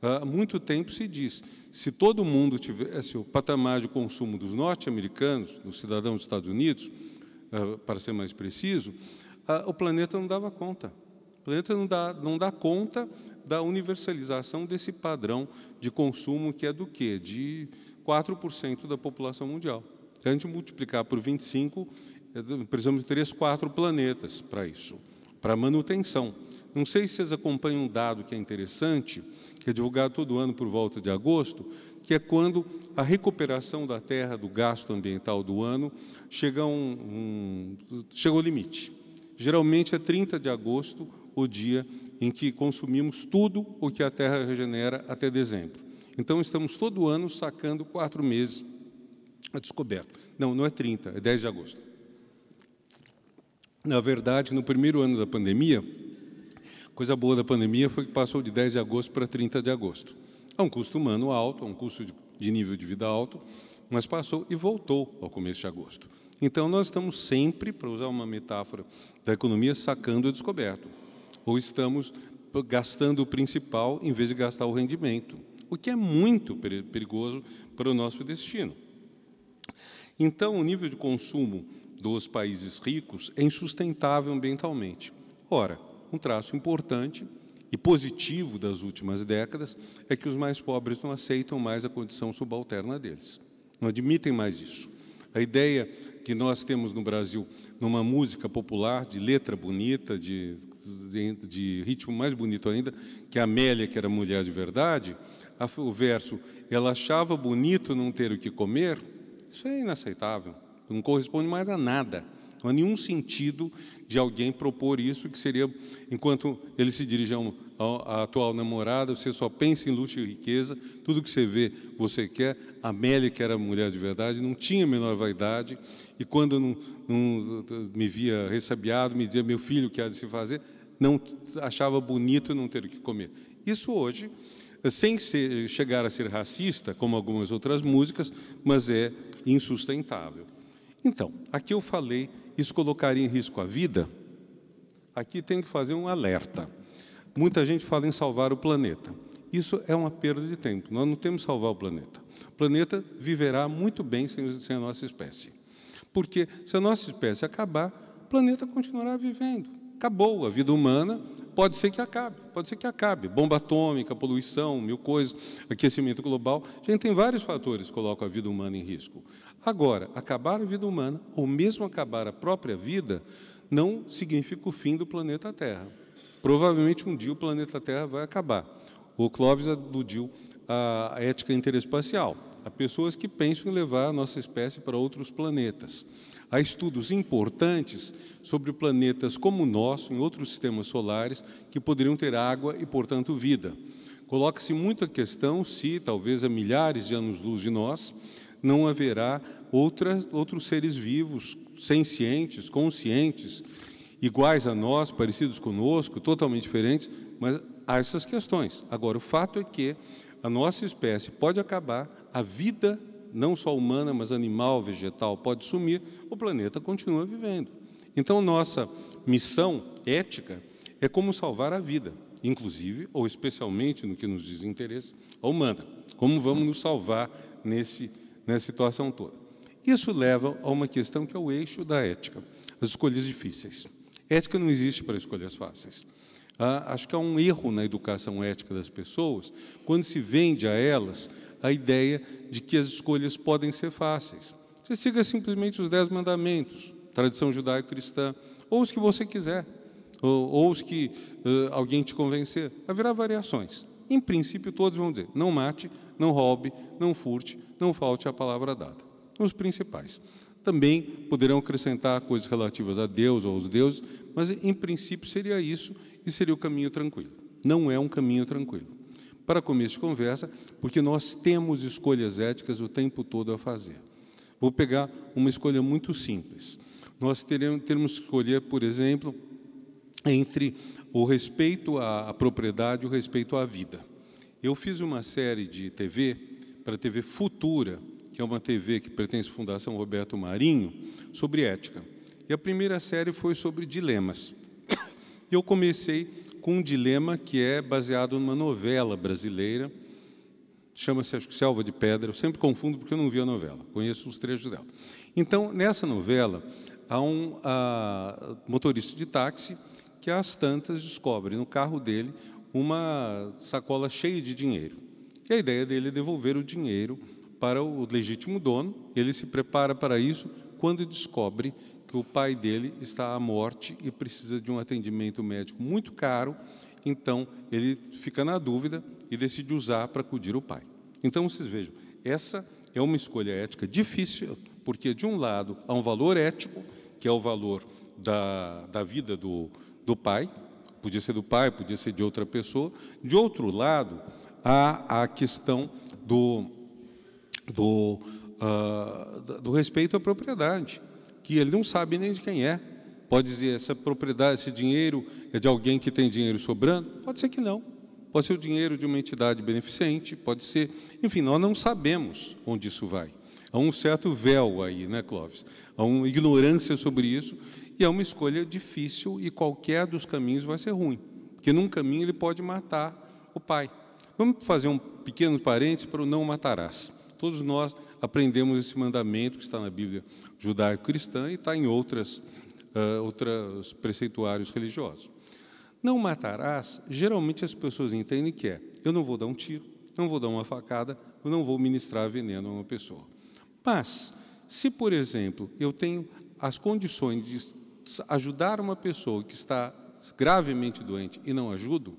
Há muito tempo se diz, se todo mundo tivesse o patamar de consumo dos norte-americanos, dos cidadãos dos Estados Unidos, para ser mais preciso, o planeta não dava conta. O planeta não dá conta da universalização desse padrão de consumo que é do quê? De 4% da população mundial. Se a gente multiplicar por 25, precisamos de 3, 4 planetas para isso, para manutenção. Não sei se vocês acompanham um dado que é interessante, que é divulgado todo ano por volta de agosto, que é quando a recuperação da Terra do gasto ambiental do ano chega ao limite. Geralmente é 30 de agosto o dia em que consumimos tudo o que a Terra regenera até dezembro. Então, estamos todo ano sacando 4 meses a descoberto. Não é 30, é 10 de agosto. Na verdade, no primeiro ano da pandemia, a coisa boa da pandemia foi que passou de 10 de agosto para 30 de agosto. É um custo humano alto, é um custo de nível de vida alto, mas passou e voltou ao começo de agosto. Então, nós estamos sempre, para usar uma metáfora da economia, sacando o descoberto. Ou estamos gastando o principal em vez de gastar o rendimento, o que é muito perigoso para o nosso destino. Então, o nível de consumo dos países ricos é insustentável ambientalmente. Ora, um traço importante e positivo das últimas décadas é que os mais pobres não aceitam mais a condição subalterna deles. Não admitem mais isso. A ideia que nós temos no Brasil, numa música popular, de letra bonita, de ritmo mais bonito ainda, que a Amélia, que era mulher de verdade, o verso, ela achava bonito não ter o que comer, isso é inaceitável, não corresponde mais a nada. Não há nenhum sentido de alguém propor isso, que seria, enquanto ele se dirige à atual namorada, você só pensa em luxo e riqueza, tudo que você vê, você quer. A Amélia, que era mulher de verdade, não tinha a menor vaidade, e quando não me via ressabiado, me dizia, meu filho, o que há de se fazer, não achava bonito não ter o que comer. Isso hoje, sem chegar a ser racista, como algumas outras músicas, mas é insustentável. Então, aqui eu falei, isso colocaria em risco a vida? Aqui tem que fazer um alerta. Muita gente fala em salvar o planeta. Isso é uma perda de tempo. Nós não temos que salvar o planeta. O planeta viverá muito bem sem a nossa espécie. Porque se a nossa espécie acabar, o planeta continuará vivendo. Acabou a vida humana, pode ser que acabe. Bomba atômica, poluição, 1000 coisas, aquecimento global. A gente tem vários fatores que colocam a vida humana em risco. Agora, acabar a vida humana, ou mesmo acabar a própria vida, não significa o fim do planeta Terra. Provavelmente um dia o planeta Terra vai acabar. O Clóvis aludiu à ética interespacial. há pessoas que pensam em levar a nossa espécie para outros planetas. Há estudos importantes sobre planetas como o nosso, em outros sistemas solares, que poderiam ter água e, portanto, vida. Coloca-se muito a questão se, talvez a milhares de anos-luz de nós, não haverá outros seres vivos, sencientes, conscientes, iguais a nós, parecidos conosco, totalmente diferentes, mas há essas questões. Agora, o fato é que a nossa espécie pode acabar, a vida, não só humana, mas animal, vegetal, pode sumir, o planeta continua vivendo. Então, nossa missão ética é como salvar a vida, inclusive, ou especialmente, no que nos diz interesse, a humana. Como vamos nos salvar nessa situação toda. Isso leva a uma questão que é o eixo da ética, as escolhas difíceis. Ética não existe para escolhas fáceis. Acho que há um erro na educação ética das pessoas, quando se vende a elas a ideia de que as escolhas podem ser fáceis. Você siga simplesmente os 10 mandamentos, tradição judaico-cristã, ou os que você quiser, ou os que alguém te convencer. Haverá variações. Em princípio, todos vão dizer, não mate, não roube, não furte, não falte a palavra dada. Os principais. Também poderão acrescentar coisas relativas a Deus ou aos deuses, mas, em princípio, seria isso e seria o caminho tranquilo. Não é um caminho tranquilo. Para começo de conversa, porque nós temos escolhas éticas o tempo todo a fazer. Vou pegar uma escolha muito simples. Nós teremos que escolher, por exemplo, entre o respeito à propriedade e o respeito à vida. Eu fiz uma série de TV, para a TV Futura, que é uma TV que pertence à Fundação Roberto Marinho, sobre ética. E a primeira série foi sobre dilemas. Eu comecei com um dilema que é baseado numa novela brasileira, chama-se, acho que, Selva de Pedra. Eu sempre confundo porque eu não vi a novela, conheço os trechos dela. Então, nessa novela, há um motorista de táxi que, às tantas, descobre no carro dele uma sacola cheia de dinheiro. E a ideia dele é devolver o dinheiro para o legítimo dono. Ele se prepara para isso quando descobre que o pai dele está à morte e precisa de um atendimento médico muito caro. Então, ele fica na dúvida e decide usar para acudir o pai. Então, vocês vejam, essa é uma escolha ética difícil, porque, de um lado, há um valor ético, que é o valor da vida do pai, podia ser do pai, podia ser de outra pessoa. De outro lado, há a questão do respeito à propriedade, que ele não sabe nem de quem é. Pode dizer, essa propriedade, esse dinheiro é de alguém que tem dinheiro sobrando? Pode ser que não. Pode ser o dinheiro de uma entidade beneficente, pode ser... Enfim, nós não sabemos onde isso vai. Há um certo véu aí, né, Clóvis? Há uma ignorância sobre isso, e é uma escolha difícil, e qualquer dos caminhos vai ser ruim, porque num caminho ele pode matar o pai. Vamos fazer um pequeno parênteses para o não matarás. Todos nós aprendemos esse mandamento que está na Bíblia judaico-cristã e está em outros preceituários religiosos. Não matarás, geralmente as pessoas entendem que é, eu não vou dar um tiro, não vou dar uma facada, eu não vou ministrar veneno a uma pessoa. Mas, se, por exemplo, eu tenho as condições de ajudar uma pessoa que está gravemente doente e não ajudo,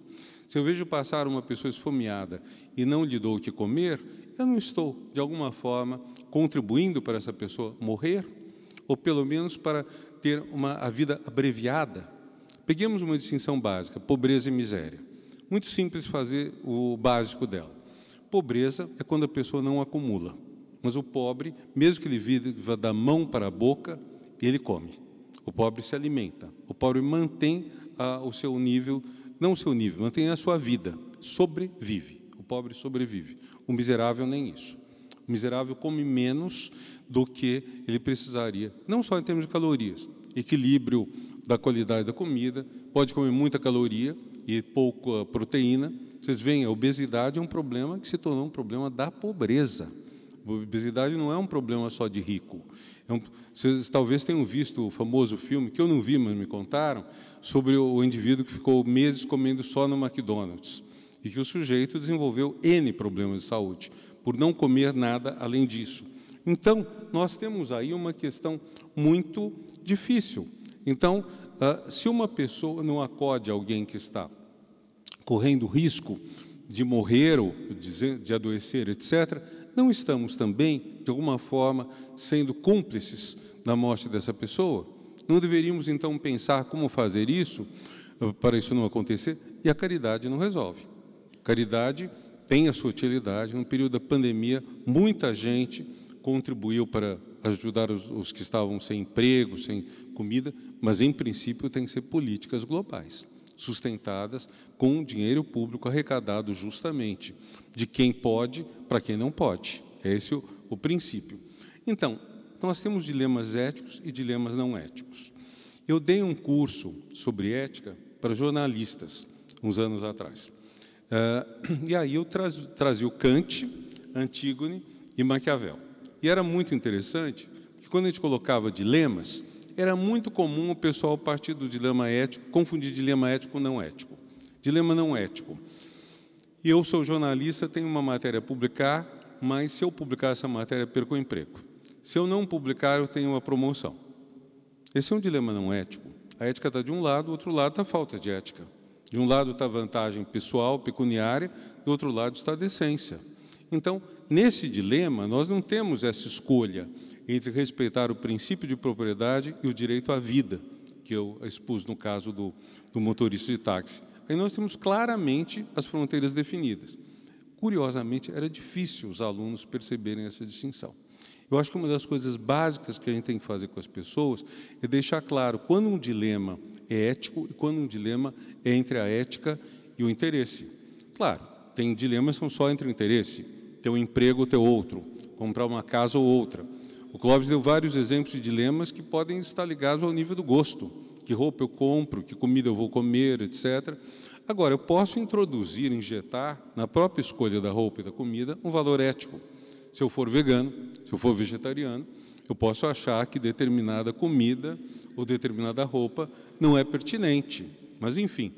se eu vejo passar uma pessoa esfomeada e não lhe dou o que comer, eu não estou, de alguma forma, contribuindo para essa pessoa morrer, ou pelo menos para ter a vida abreviada. Peguemos uma distinção básica, pobreza e miséria. Muito simples fazer o básico dela. Pobreza é quando a pessoa não acumula, mas o pobre, mesmo que ele viva da mão para a boca, ele come. O pobre se alimenta, o pobre mantém o seu nível, não o seu nível, mantém a sua vida, sobrevive. O pobre sobrevive. O miserável nem isso. O miserável come menos do que ele precisaria, não só em termos de calorias, equilíbrio da qualidade da comida, pode comer muita caloria e pouca proteína. Vocês veem, a obesidade é um problema que se tornou um problema da pobreza. A obesidade não é um problema só de rico. Vocês talvez tenham visto o famoso filme, que eu não vi, mas me contaram, sobre o indivíduo que ficou meses comendo só no McDonald's e que o sujeito desenvolveu N problemas de saúde, por não comer nada além disso. Então, nós temos aí uma questão muito difícil. Então, se uma pessoa não acode alguém que está correndo risco de morrer ou de adoecer, etc., não estamos também, de alguma forma, sendo cúmplices da morte dessa pessoa? Não deveríamos, então, pensar como fazer isso, para isso não acontecer? E a caridade não resolve. A caridade tem a sua utilidade. No período da pandemia, muita gente contribuiu para ajudar os que estavam sem emprego, sem comida, mas, em princípio, tem que ser políticas globais, sustentadas com dinheiro público arrecadado justamente de quem pode para quem não pode. É esse o princípio. Então, nós temos dilemas éticos e dilemas não éticos. Eu dei um curso sobre ética para jornalistas, uns anos atrás. E aí eu trazia o Kant, Antígone e Maquiavel. E era muito interessante, porque quando a gente colocava dilemas, era muito comum o pessoal partir do dilema ético, confundir dilema ético com não ético. Dilema não ético. E eu sou jornalista, tenho uma matéria a publicar, mas se eu publicar essa matéria, eu perco o emprego. Se eu não publicar, eu tenho uma promoção. Esse é um dilema não ético. A ética está de um lado, do outro lado está a falta de ética. De um lado está a vantagem pessoal, pecuniária, do outro lado está a decência. Então, nesse dilema, nós não temos essa escolha entre respeitar o princípio de propriedade e o direito à vida, que eu expus no caso do motorista de táxi. Aí nós temos claramente as fronteiras definidas. Curiosamente, era difícil os alunos perceberem essa distinção. Eu acho que uma das coisas básicas que a gente tem que fazer com as pessoas é deixar claro quando um dilema é ético e quando um dilema é entre a ética e o interesse. Claro, tem dilemas que são só entre o interesse, ter um emprego ou ter outro, comprar uma casa ou outra. O Clóvis deu vários exemplos de dilemas que podem estar ligados ao nível do gosto. Que roupa eu compro, que comida eu vou comer, etc. Agora, eu posso introduzir, injetar, na própria escolha da roupa e da comida, um valor ético. Se eu for vegano, se eu for vegetariano, eu posso achar que determinada comida ou determinada roupa não é pertinente. Mas, enfim,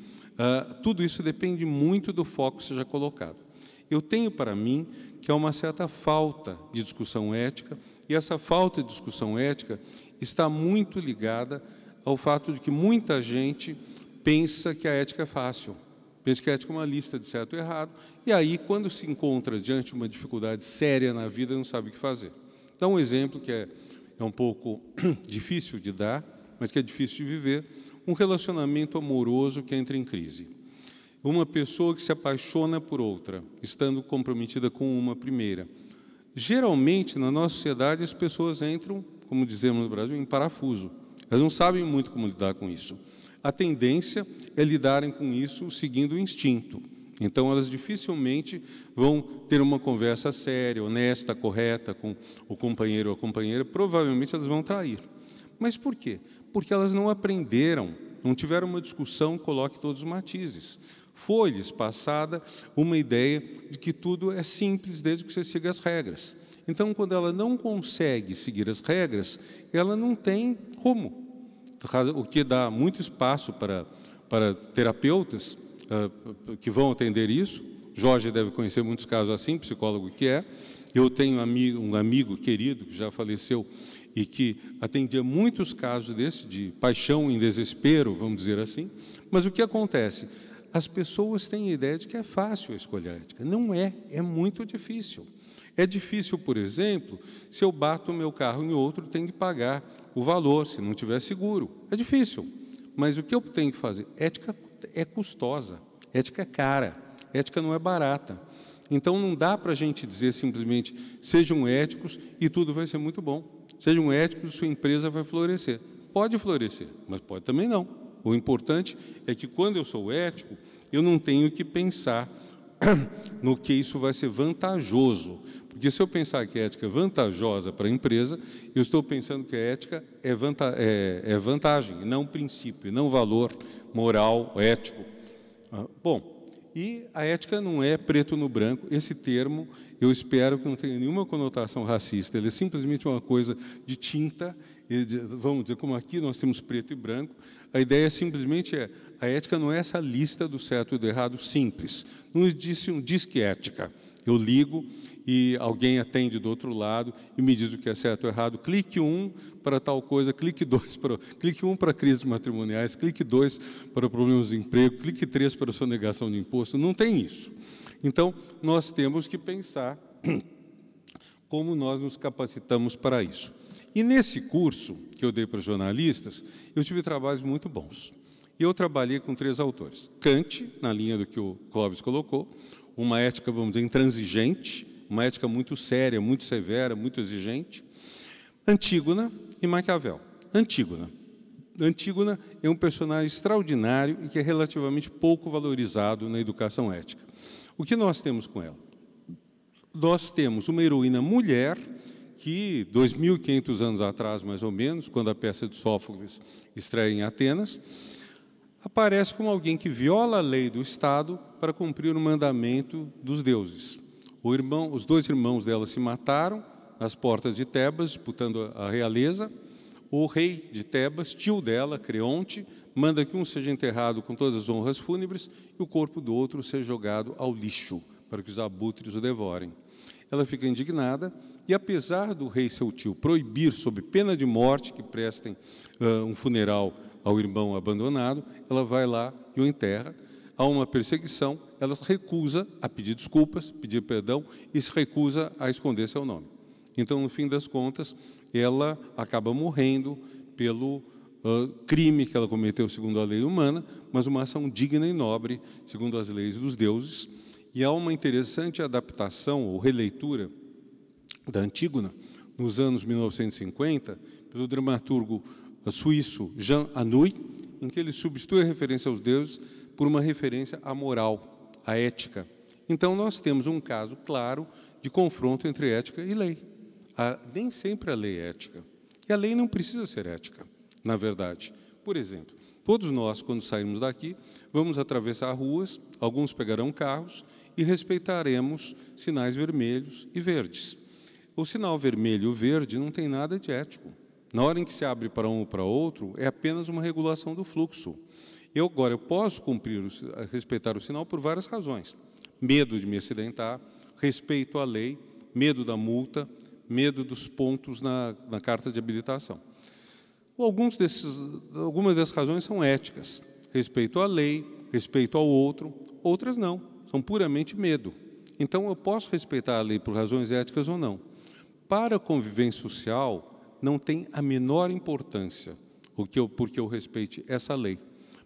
tudo isso depende muito do foco que seja colocado. Eu tenho para mim que há uma certa falta de discussão ética, e essa falta de discussão ética está muito ligada ao fato de que muita gente pensa que a ética é fácil, pensa que a ética é uma lista de certo e errado, e aí, quando se encontra diante de uma dificuldade séria na vida, não sabe o que fazer. Então, um exemplo que é um pouco difícil de dar, mas que é difícil de viver, um relacionamento amoroso que entra em crise. Uma pessoa que se apaixona por outra, estando comprometida com uma primeira. Geralmente, na nossa sociedade, as pessoas entram, como dizemos no Brasil, em parafuso. Elas não sabem muito como lidar com isso. A tendência é lidarem com isso seguindo o instinto. Então, elas dificilmente vão ter uma conversa séria, honesta, correta com o companheiro ou a companheira. Provavelmente, elas vão trair. Mas por quê? Porque elas não aprenderam, não tiveram uma discussão que coloque todos os matizes. Foi-lhes passada uma ideia de que tudo é simples desde que você siga as regras. Então, quando ela não consegue seguir as regras, ela não tem rumo, o que dá muito espaço para terapeutas que vão atender isso. Jorge deve conhecer muitos casos assim, psicólogo que é. Eu tenho um amigo querido que já faleceu e que atendia muitos casos desse, de paixão em desespero, vamos dizer assim. Mas o que acontece? As pessoas têm a ideia de que é fácil a escolha ética. Não é, é muito difícil. É difícil, por exemplo, se eu bato o meu carro em outro, tenho que pagar o valor, se não tiver seguro. É difícil. Mas o que eu tenho que fazer? Ética é custosa, ética é cara, ética não é barata. Então, não dá para a gente dizer simplesmente, sejam éticos e tudo vai ser muito bom. Sejam éticos e sua empresa vai florescer. Pode florescer, mas pode também não. O importante é que, quando eu sou ético, eu não tenho que pensar no que isso vai ser vantajoso. Porque se eu pensar que a ética é vantajosa para a empresa, eu estou pensando que a ética é vantagem, e não princípio, e não valor moral, ético. Bom, e a ética não é preto no branco. Esse termo, eu espero que não tenha nenhuma conotação racista. Ele é simplesmente uma coisa de tinta. Vamos dizer, como aqui nós temos preto e branco, a ideia simplesmente a ética não é essa lista do certo e do errado simples. Não existe um disque ética. Eu ligo e alguém atende do outro lado e me diz o que é certo ou errado. Clique 1 para tal coisa, clique 1 para crises matrimoniais, clique 2 para problemas de emprego, clique 3 para sonegação de imposto. Não tem isso. Então, nós temos que pensar como nós nos capacitamos para isso. E nesse curso que eu dei para jornalistas, eu tive trabalhos muito bons. E eu trabalhei com 3 autores. Kant, na linha do que o Clóvis colocou, uma ética, vamos dizer, intransigente, uma ética muito séria, muito severa, muito exigente. Antígona e Maquiavel. Antígona é um personagem extraordinário e que é relativamente pouco valorizado na educação ética. O que nós temos com ela? Nós temos uma heroína mulher que, 2.500 anos atrás, mais ou menos, quando a peça de Sófocles estreia em Atenas, aparece como alguém que viola a lei do Estado para cumprir o mandamento dos deuses. Os 2 irmãos dela se mataram nas portas de Tebas, disputando a realeza. O rei de Tebas, tio dela, Creonte, manda que um seja enterrado com todas as honras fúnebres e o corpo do outro seja jogado ao lixo, para que os abutres o devorem. Ela fica indignada e, apesar do rei, seu tio, proibir, sob pena de morte, que prestem um funeral ao irmão abandonado, ela vai lá e o enterra. Há uma perseguição, ela se recusa a pedir desculpas, pedir perdão e se recusa a esconder seu nome. Então, no fim das contas, ela acaba morrendo pelo crime que ela cometeu segundo a lei humana, mas uma ação digna e nobre, segundo as leis dos deuses. E há uma interessante adaptação ou releitura da Antígona, nos anos 1950, pelo dramaturgo suíço Jean Anouilh, em que ele substitui a referência aos deuses por uma referência à moral, à ética. Então, nós temos um caso claro de confronto entre ética e lei. Nem sempre a lei é ética. E a lei não precisa ser ética, na verdade. Por exemplo, todos nós, quando sairmos daqui, vamos atravessar ruas, alguns pegarão carros e respeitaremos sinais vermelhos e verdes. O sinal vermelho e o verde não tem nada de ético. Na hora em que se abre para um ou para outro, é apenas uma regulação do fluxo. Agora, eu posso respeitar o sinal por várias razões. Medo de me acidentar, respeito à lei, medo da multa, medo dos pontos na carta de habilitação. Algumas das razões são éticas. Respeito à lei, respeito ao outro, outras não, são puramente medo. Então, eu posso respeitar a lei por razões éticas ou não. Para a convivência social, não tem a menor importância porque eu respeite essa lei.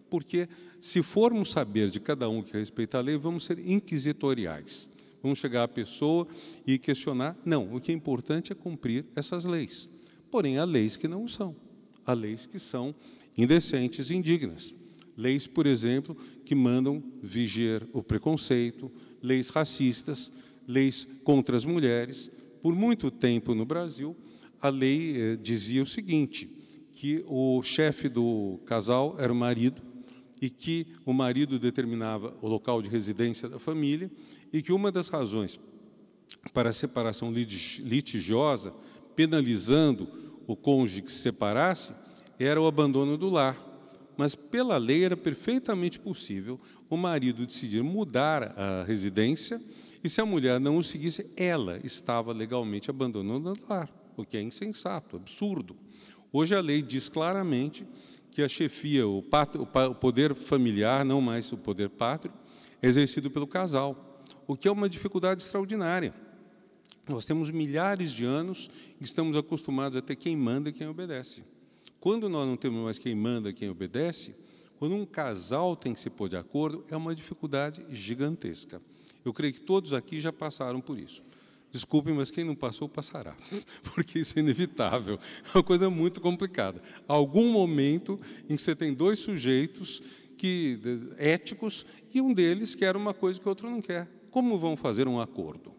Porque, se formos saber de cada um que respeita a lei, vamos ser inquisitoriais. Vamos chegar à pessoa e questionar. Não, o que é importante é cumprir essas leis. Porém, há leis que não são. Há leis que são indecentes e indignas. Leis, por exemplo, que mandam vigiar o preconceito, leis racistas, leis contra as mulheres. Por muito tempo no Brasil, a lei dizia o seguinte, que o chefe do casal era o marido e que o marido determinava o local de residência da família e que uma das razões para a separação litigiosa, penalizando o cônjuge que se separasse, era o abandono do lar. Mas, pela lei, era perfeitamente possível o marido decidir mudar a residência e, se a mulher não o seguisse, ela estava legalmente abandonando o lar, o que é insensato, absurdo. Hoje a lei diz claramente que a chefia, o poder familiar, não mais o poder pátrio, é exercido pelo casal, o que é uma dificuldade extraordinária. Nós temos milhares de anos que estamos acostumados a ter quem manda e quem obedece. Quando nós não temos mais quem manda e quem obedece, quando um casal tem que se pôr de acordo, é uma dificuldade gigantesca. Eu creio que todos aqui já passaram por isso. Desculpem, mas quem não passou, passará, porque isso é inevitável. É uma coisa muito complicada. Há algum momento em que você tem 2 sujeitos éticos e um deles quer uma coisa que o outro não quer. Como vão fazer um acordo?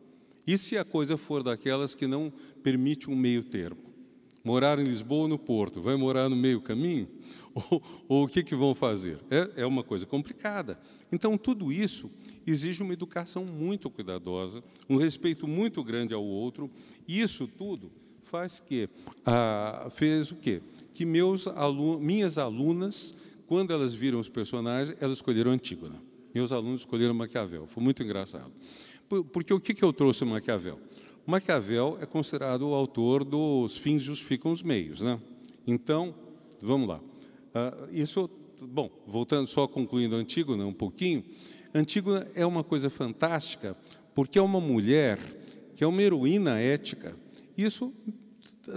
E se a coisa for daquelas que não permite um meio termo? Morar em Lisboa ou no Porto? Vai morar no meio caminho? Ou o que vão fazer? É uma coisa complicada. Então, tudo isso exige uma educação muito cuidadosa, um respeito muito grande ao outro, e isso tudo fez o quê? Que minhas alunas, quando elas viram os personagens, elas escolheram Antígona. Meus alunos escolheram Maquiavel. Foi muito engraçado. Porque o que eu trouxe Maquiavel? Maquiavel é considerado o autor dos fins justificam os meios, né? Então, vamos lá. Bom, voltando, só concluindo Antígona um pouquinho, Antígona é uma coisa fantástica, porque é uma mulher que é uma heroína ética, isso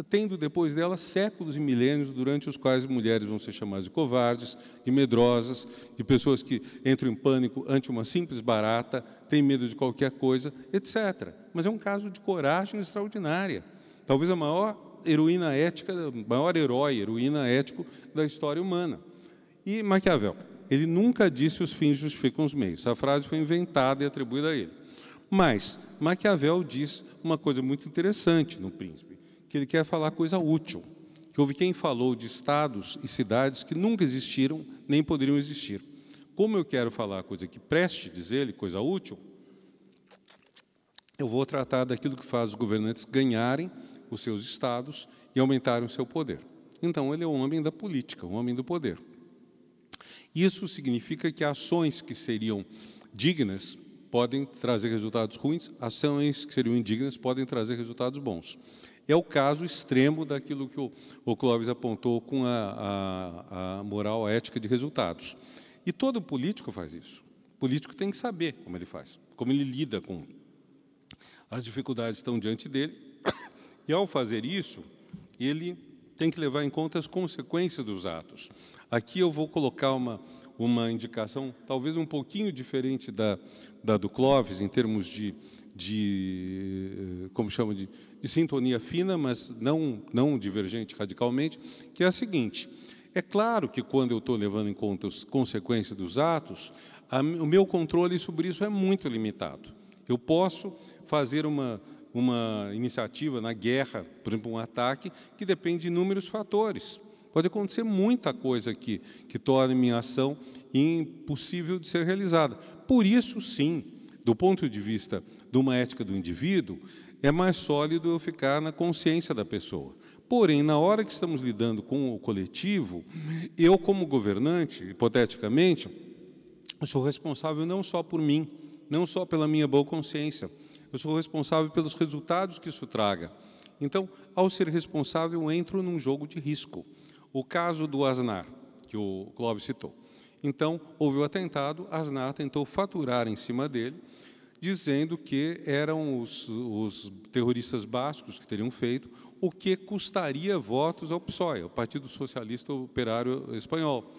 tendo depois dela séculos e milênios durante os quais mulheres vão ser chamadas de covardes, de medrosas, de pessoas que entram em pânico ante uma simples barata, têm medo de qualquer coisa, etc. Mas é um caso de coragem extraordinária. Talvez a maior heroína ética, maior herói, heroína ético da história humana. E Maquiavel, ele nunca disse os fins justificam os meios. Essa frase foi inventada e atribuída a ele. Mas Maquiavel diz uma coisa muito interessante no Príncipe, que ele quer falar coisa útil, que houve quem falou de estados e cidades que nunca existiram, nem poderiam existir. Como eu quero falar coisa que preste, diz ele, coisa útil, eu vou tratar daquilo que faz os governantes ganharem os seus estados e aumentarem o seu poder. Então, ele é um homem da política, um homem do poder. Isso significa que ações que seriam dignas podem trazer resultados ruins, ações que seriam indignas podem trazer resultados bons. É o caso extremo daquilo que o Clóvis apontou com a moral, a ética de resultados. E todo político faz isso. O político tem que saber como ele faz, como ele lida com as dificuldades que estão diante dele. E, ao fazer isso, ele tem que levar em conta as consequências dos atos. Aqui eu vou colocar uma indicação talvez um pouquinho diferente da do Clóvis, em termos de como chama, de sintonia fina, mas não divergente radicalmente, que é a seguinte: é claro que quando eu estou levando em conta as consequências dos atos, o meu controle sobre isso é muito limitado. Eu posso fazer uma iniciativa na guerra, por exemplo, um ataque, que depende de inúmeros fatores. Pode acontecer muita coisa aqui que torne minha ação impossível de ser realizada. Por isso, sim, do ponto de vista de uma ética do indivíduo, é mais sólido eu ficar na consciência da pessoa. Porém, na hora que estamos lidando com o coletivo, eu, como governante, hipoteticamente, eu sou responsável não só por mim, não só pela minha boa consciência, eu sou responsável pelos resultados que isso traga. Então, ao ser responsável, eu entro num jogo de risco. O caso do Aznar, que o Clóvis citou. Então, houve o atentado, Aznar tentou faturar em cima dele, dizendo que eram os terroristas bascos que teriam feito, o que custaria votos ao PSOE, o Partido Socialista Operário Espanhol.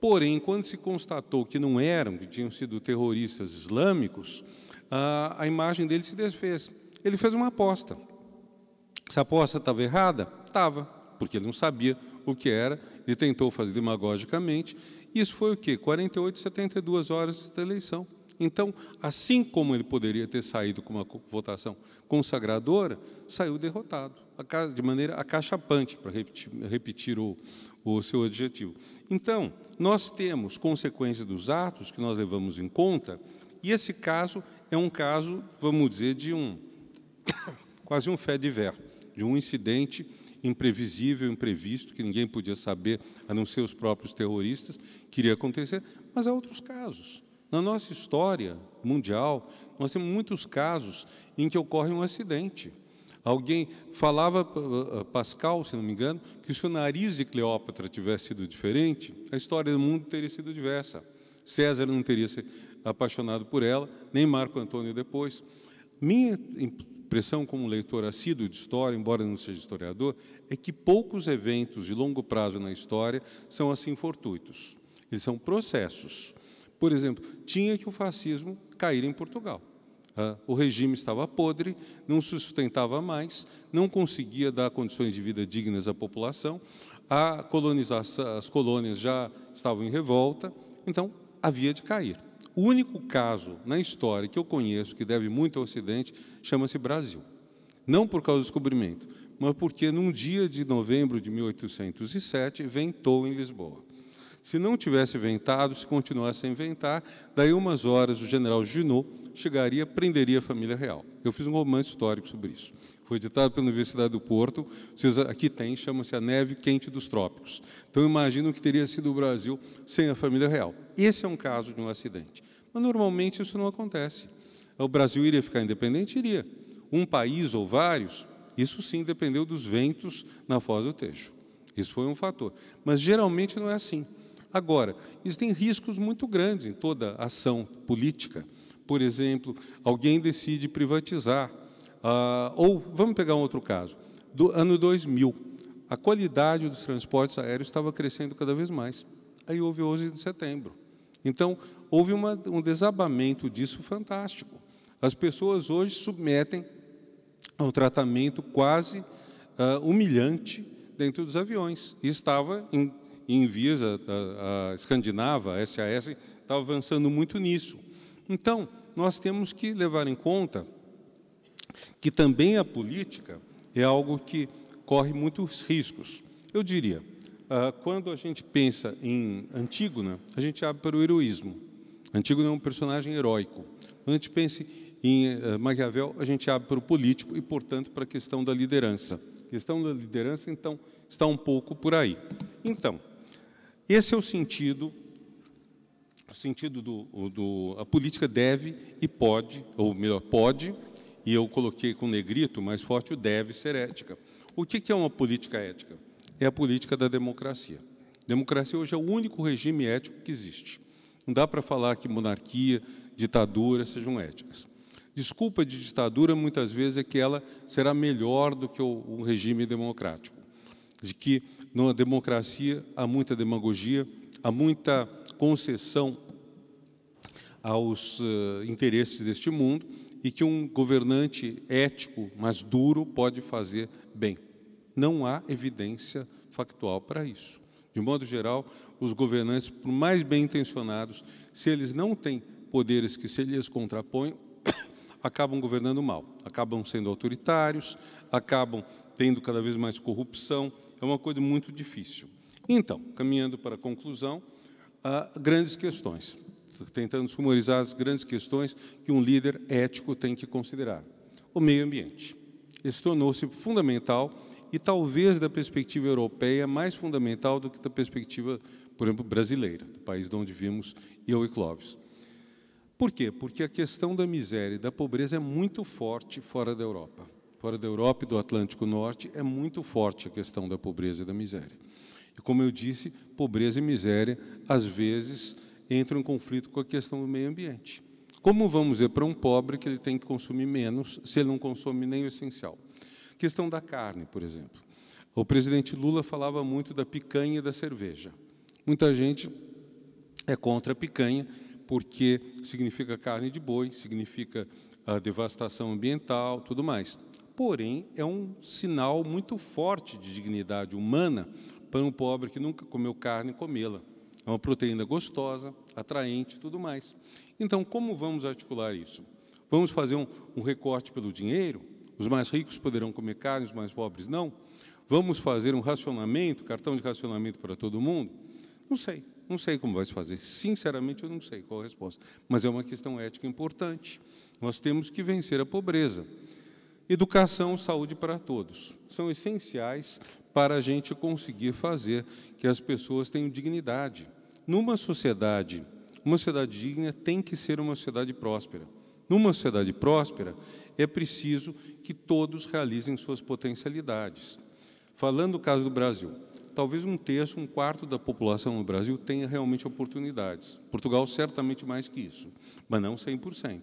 Porém, quando se constatou que não eram, que tinham sido terroristas islâmicos, a imagem dele se desfez. Ele fez uma aposta. Se a aposta estava errada? Estava, porque ele não sabia o que era, ele tentou fazer demagogicamente. Isso foi o quê? 48, 72 horas da eleição. Então, assim como ele poderia ter saído com uma votação consagradora, saiu derrotado, de maneira acachapante, para repetir o seu adjetivo. Então, nós temos consequências dos atos que nós levamos em conta, e esse caso é um caso, vamos dizer, de quase um fait divers, de um incidente imprevisível, imprevisto, que ninguém podia saber, a não ser os próprios terroristas, que iria acontecer, mas há outros casos. Na nossa história mundial, nós temos muitos casos em que ocorre um acidente. Alguém falava, Pascal, se não me engano, que se o nariz de Cleópatra tivesse sido diferente, a história do mundo teria sido diversa. César não teria se apaixonado por ela, nem Marco Antônio depois. Minha impressão como leitor assíduo de história, embora não seja historiador, é que poucos eventos de longo prazo na história são assim fortuitos. Eles são processos. Por exemplo, tinha que o fascismo cair em Portugal. O regime estava podre, não se sustentava mais, não conseguia dar condições de vida dignas à população, a colonização, as colônias já estavam em revolta, então havia de cair. O único caso na história que eu conheço que deve muito ao Ocidente chama-se Brasil. Não por causa do descobrimento, mas porque num dia de novembro de 1807 ventou em Lisboa. Se não tivesse ventado, se continuasse a inventar, daí umas horas o general Junot chegaria, prenderia a família real. Eu fiz um romance histórico sobre isso. Foi editado pela Universidade do Porto. Vocês aqui tem, chama-se A Neve Quente dos Trópicos. Então, imagino que teria sido o Brasil sem a família real. Esse é um caso de um acidente. Mas, normalmente, isso não acontece. O Brasil iria ficar independente? Iria. Um país ou vários? Isso sim dependeu dos ventos na Foz do Tejo. Isso foi um fator. Mas, geralmente, não é assim. Agora, existem riscos muito grandes em toda ação política. Por exemplo, alguém decide privatizar Ou, vamos pegar um outro caso, do ano 2000, a qualidade dos transportes aéreos estava crescendo cada vez mais. Aí houve o 11 de setembro. Então, houve um desabamento disso fantástico. As pessoas hoje submetem a um tratamento quase humilhante dentro dos aviões. E estava em vias, a Escandinava, a SAS, estava avançando muito nisso. Então, nós temos que levar em conta que também a política é algo que corre muitos riscos. Eu diria, quando a gente pensa em Antígona, a gente abre para o heroísmo. Antígona é um personagem heróico. Quando a gente pensa em Maquiavel, a gente abre para o político e, portanto, para a questão da liderança. A questão da liderança, então, está um pouco por aí. Então, esse é o sentido a política deve e pode, ou melhor, pode, e eu coloquei com negrito mais forte, o deve ser ética. O que é uma política ética? É a política da democracia. Democracia hoje é o único regime ético que existe. Não dá para falar que monarquia, ditadura sejam éticas. Desculpa de ditadura, muitas vezes, é que ela será melhor do que o regime democrático. De que na democracia há muita demagogia, há muita concessão aos interesses deste mundo e que um governante ético, mas duro, pode fazer bem. Não há evidência factual para isso. De modo geral, os governantes, por mais bem intencionados, se eles não têm poderes que se lhes contrapõem, acabam governando mal, acabam sendo autoritários, acabam tendo cada vez mais corrupção. É uma coisa muito difícil. Então, caminhando para a conclusão, há grandes questões, tentando sumarizar as grandes questões que um líder ético tem que considerar. O meio ambiente. Esse tornou-se fundamental e talvez da perspectiva europeia mais fundamental do que da perspectiva, por exemplo, brasileira, do país de onde vimos eu e Clóvis. Por quê? Porque a questão da miséria e da pobreza é muito forte fora da Europa. Fora da Europa e do Atlântico Norte é muito forte a questão da pobreza e da miséria. E, como eu disse, pobreza e miséria, às vezes, entram em conflito com a questão do meio ambiente. Como vamos dizer para um pobre que ele tem que consumir menos se ele não consome nem o essencial? Questão da carne, por exemplo. O presidente Lula falava muito da picanha e da cerveja. Muita gente é contra a picanha porque significa carne de boi, significa a devastação ambiental, tudo mais. Porém, é um sinal muito forte de dignidade humana para um pobre que nunca comeu carne comê-la. É uma proteína gostosa, atraente, tudo mais. Então, como vamos articular isso? Vamos fazer um recorte pelo dinheiro? Os mais ricos poderão comer carne, os mais pobres não? Vamos fazer um racionamento, cartão de racionamento para todo mundo? Não sei. Não sei como vai se fazer. Sinceramente, eu não sei qual a resposta. Mas é uma questão ética importante. Nós temos que vencer a pobreza. Educação, saúde para todos. São essenciais para a gente conseguir fazer que as pessoas tenham dignidade. Numa sociedade, uma sociedade digna tem que ser uma sociedade próspera. Numa sociedade próspera, é preciso que todos realizem suas potencialidades. Falando do caso do Brasil, talvez um terço, um quarto da população no Brasil tenha realmente oportunidades. Portugal, certamente mais que isso, mas não 100%.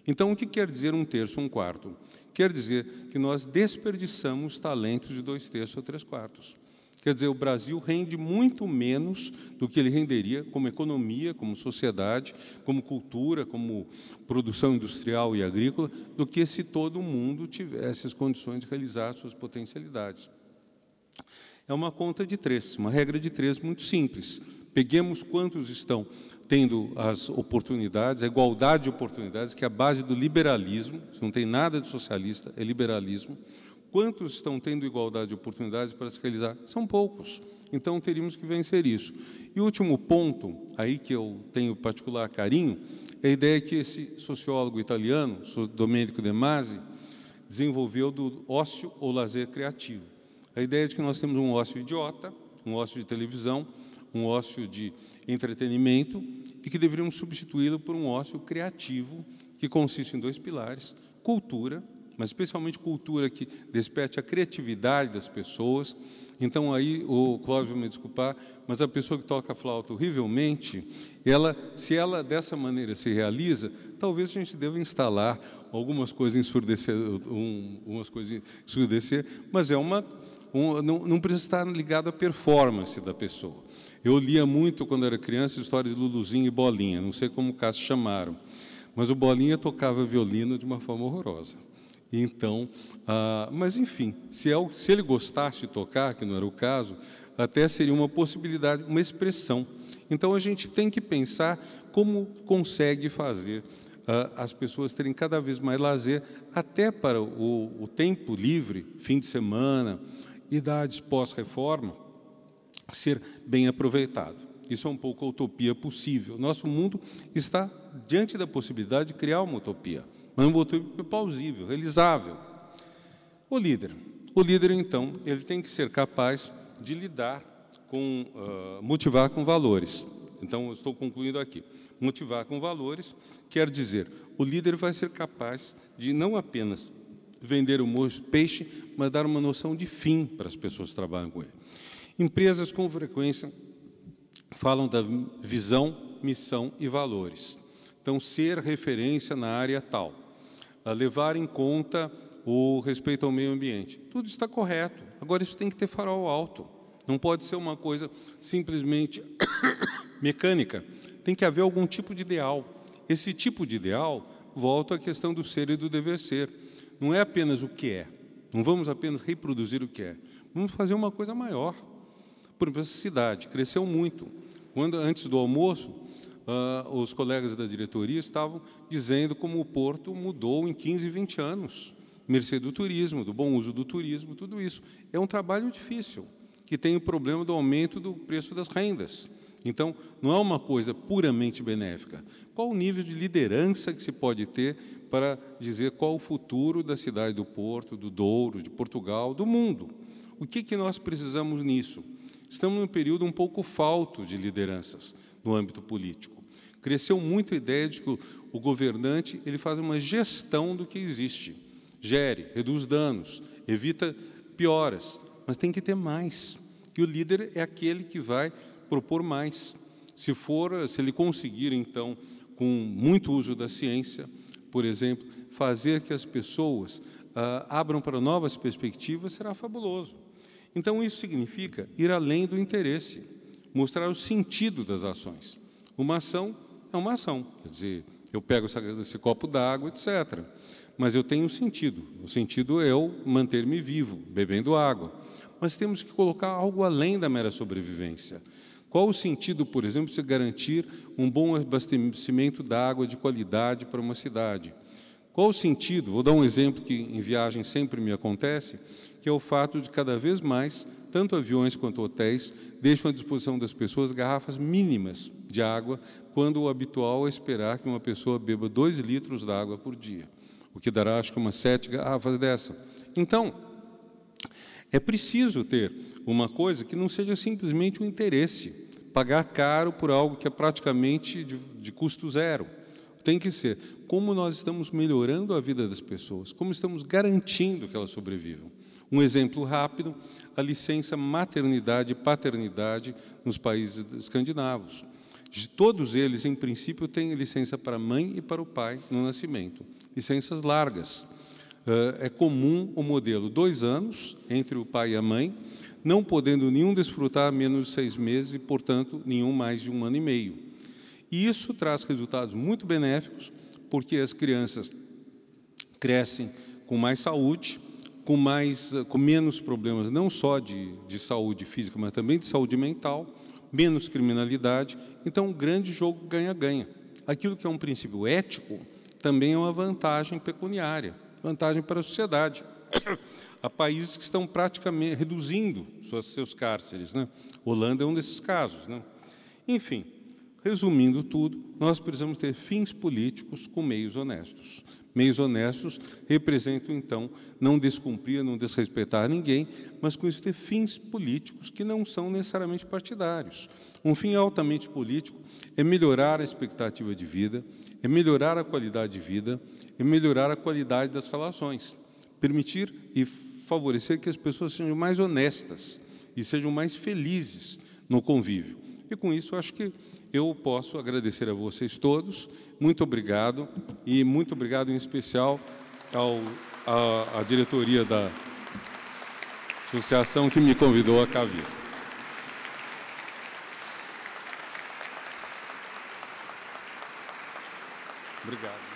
Então, o que quer dizer um terço, um quarto? Quer dizer que nós desperdiçamos talentos de 2/3 ou 3/4. Quer dizer, o Brasil rende muito menos do que ele renderia como economia, como sociedade, como cultura, como produção industrial e agrícola, do que se todo mundo tivesse as condições de realizar suas potencialidades. É uma conta de 3, uma regra de 3 muito simples. Peguemos quantos estão tendo as oportunidades, a igualdade de oportunidades, que é a base do liberalismo, isso não tem nada de socialista, é liberalismo. Quantos estão tendo igualdade de oportunidades para se realizar? São poucos. Então, teríamos que vencer isso. E o último ponto, aí que eu tenho particular carinho, é a ideia que esse sociólogo italiano, Domenico De Masi, desenvolveu do ócio ou lazer criativo. A ideia de que nós temos um ócio idiota, um ócio de televisão, um ócio de entretenimento, e que deveríamos substituí-lo por um ócio criativo, que consiste em 2 pilares, cultura mas especialmente cultura que desperte a criatividade das pessoas. Então, aí, o Clóvis vai me desculpar, mas a pessoa que toca flauta horrivelmente, se ela dessa maneira se realiza, talvez a gente deva instalar algumas coisas ensurdecer, mas não precisa estar ligado à performance da pessoa. Eu lia muito, quando era criança, histórias de Luluzinho e Bolinha, não sei como cá se chamaram, mas o Bolinha tocava violino de uma forma horrorosa. Então, mas enfim, se ele gostasse de tocar, que não era o caso, até seria uma possibilidade, uma expressão. Então, a gente tem que pensar como consegue fazer as pessoas terem cada vez mais lazer, até para o tempo livre, fim de semana, idades pós-reforma, ser bem aproveitado. Isso é um pouco a utopia possível. Nosso mundo está diante da possibilidade de criar uma utopia, mas uma utopia plausível, realizável. O líder, então, ele tem que ser capaz de lidar com, motivar com valores. Então, eu estou concluindo aqui. Motivar com valores quer dizer, o líder vai ser capaz de não apenas vender o peixe, mas dar uma noção de fim para as pessoas que trabalham com ele. Empresas, com frequência, falam da visão, missão e valores. Então, ser referência na área tal, a levar em conta o respeito ao meio ambiente. Tudo está correto. Agora, isso tem que ter farol alto. Não pode ser uma coisa simplesmente mecânica. Tem que haver algum tipo de ideal. Esse tipo de ideal, volta à questão do ser e do dever ser. Não é apenas o que é. Não vamos apenas reproduzir o que é. Vamos fazer uma coisa maior. Por exemplo, essa cidade cresceu muito. Antes do almoço, os colegas da diretoria estavam dizendo como o Porto mudou em 15, 20 anos. Mercê do turismo, do bom uso do turismo, tudo isso. É um trabalho difícil, que tem o problema do aumento do preço das rendas. Então, não é uma coisa puramente benéfica. Qual o nível de liderança que se pode ter para dizer qual o futuro da cidade do Porto, do Douro, de Portugal, do mundo? O que nós precisamos nisso? Estamos num período um pouco falto de lideranças no âmbito político. Cresceu muito a ideia de que o governante ele faz uma gestão do que existe. Gere, reduz danos, evita pioras, mas tem que ter mais. E o líder é aquele que vai propor mais. Se ele conseguir, então, com muito uso da ciência, por exemplo, fazer que as pessoas abram para novas perspectivas, será fabuloso. Então, isso significa ir além do interesse, mostrar o sentido das ações. Uma ação é uma ação, quer dizer, eu pego esse copo d'água, etc. Mas eu tenho um sentido. O sentido é eu manter-me vivo, bebendo água. Mas temos que colocar algo além da mera sobrevivência. Qual o sentido, por exemplo, de se garantir um bom abastecimento da água de qualidade para uma cidade? Qual o sentido? Vou dar um exemplo que em viagem sempre me acontece, que é o fato de cada vez mais, tanto aviões quanto hotéis, deixam à disposição das pessoas garrafas mínimas de água, quando o habitual é esperar que uma pessoa beba 2 litros de água por dia, o que dará, acho que, umas 7 garrafas dessa. Então, é preciso ter uma coisa que não seja simplesmente um interesse, pagar caro por algo que é praticamente de custo zero. Tem que ser como nós estamos melhorando a vida das pessoas, como estamos garantindo que elas sobrevivam. Um exemplo rápido, a licença maternidade e paternidade nos países escandinavos. Todos eles, em princípio, têm licença para a mãe e para o pai no nascimento. Licenças largas. É comum o modelo 2 anos entre o pai e a mãe, não podendo nenhum desfrutar menos de 6 meses e, portanto, nenhum mais de 1 ano e meio. E isso traz resultados muito benéficos, porque as crianças crescem com mais saúde, com menos problemas, não só de saúde física, mas também de saúde mental, menos criminalidade. Então, um grande jogo ganha-ganha. Aquilo que é um princípio ético também é uma vantagem pecuniária, vantagem para a sociedade. Há países que estão praticamente reduzindo seus cárceres, né? Holanda é um desses casos, né? Enfim, resumindo tudo, nós precisamos ter fins políticos com meios honestos. Meios honestos representam, então, não descumprir, não desrespeitar ninguém, mas com isso ter fins políticos que não são necessariamente partidários. Um fim altamente político é melhorar a expectativa de vida, é melhorar a qualidade de vida, é melhorar a qualidade das relações. permitir e favorecer que as pessoas sejam mais honestas e sejam mais felizes no convívio. E com isso, acho que eu posso agradecer a vocês todos. Muito obrigado, e muito obrigado em especial à diretoria da associação que me convidou a cá vir. Obrigado.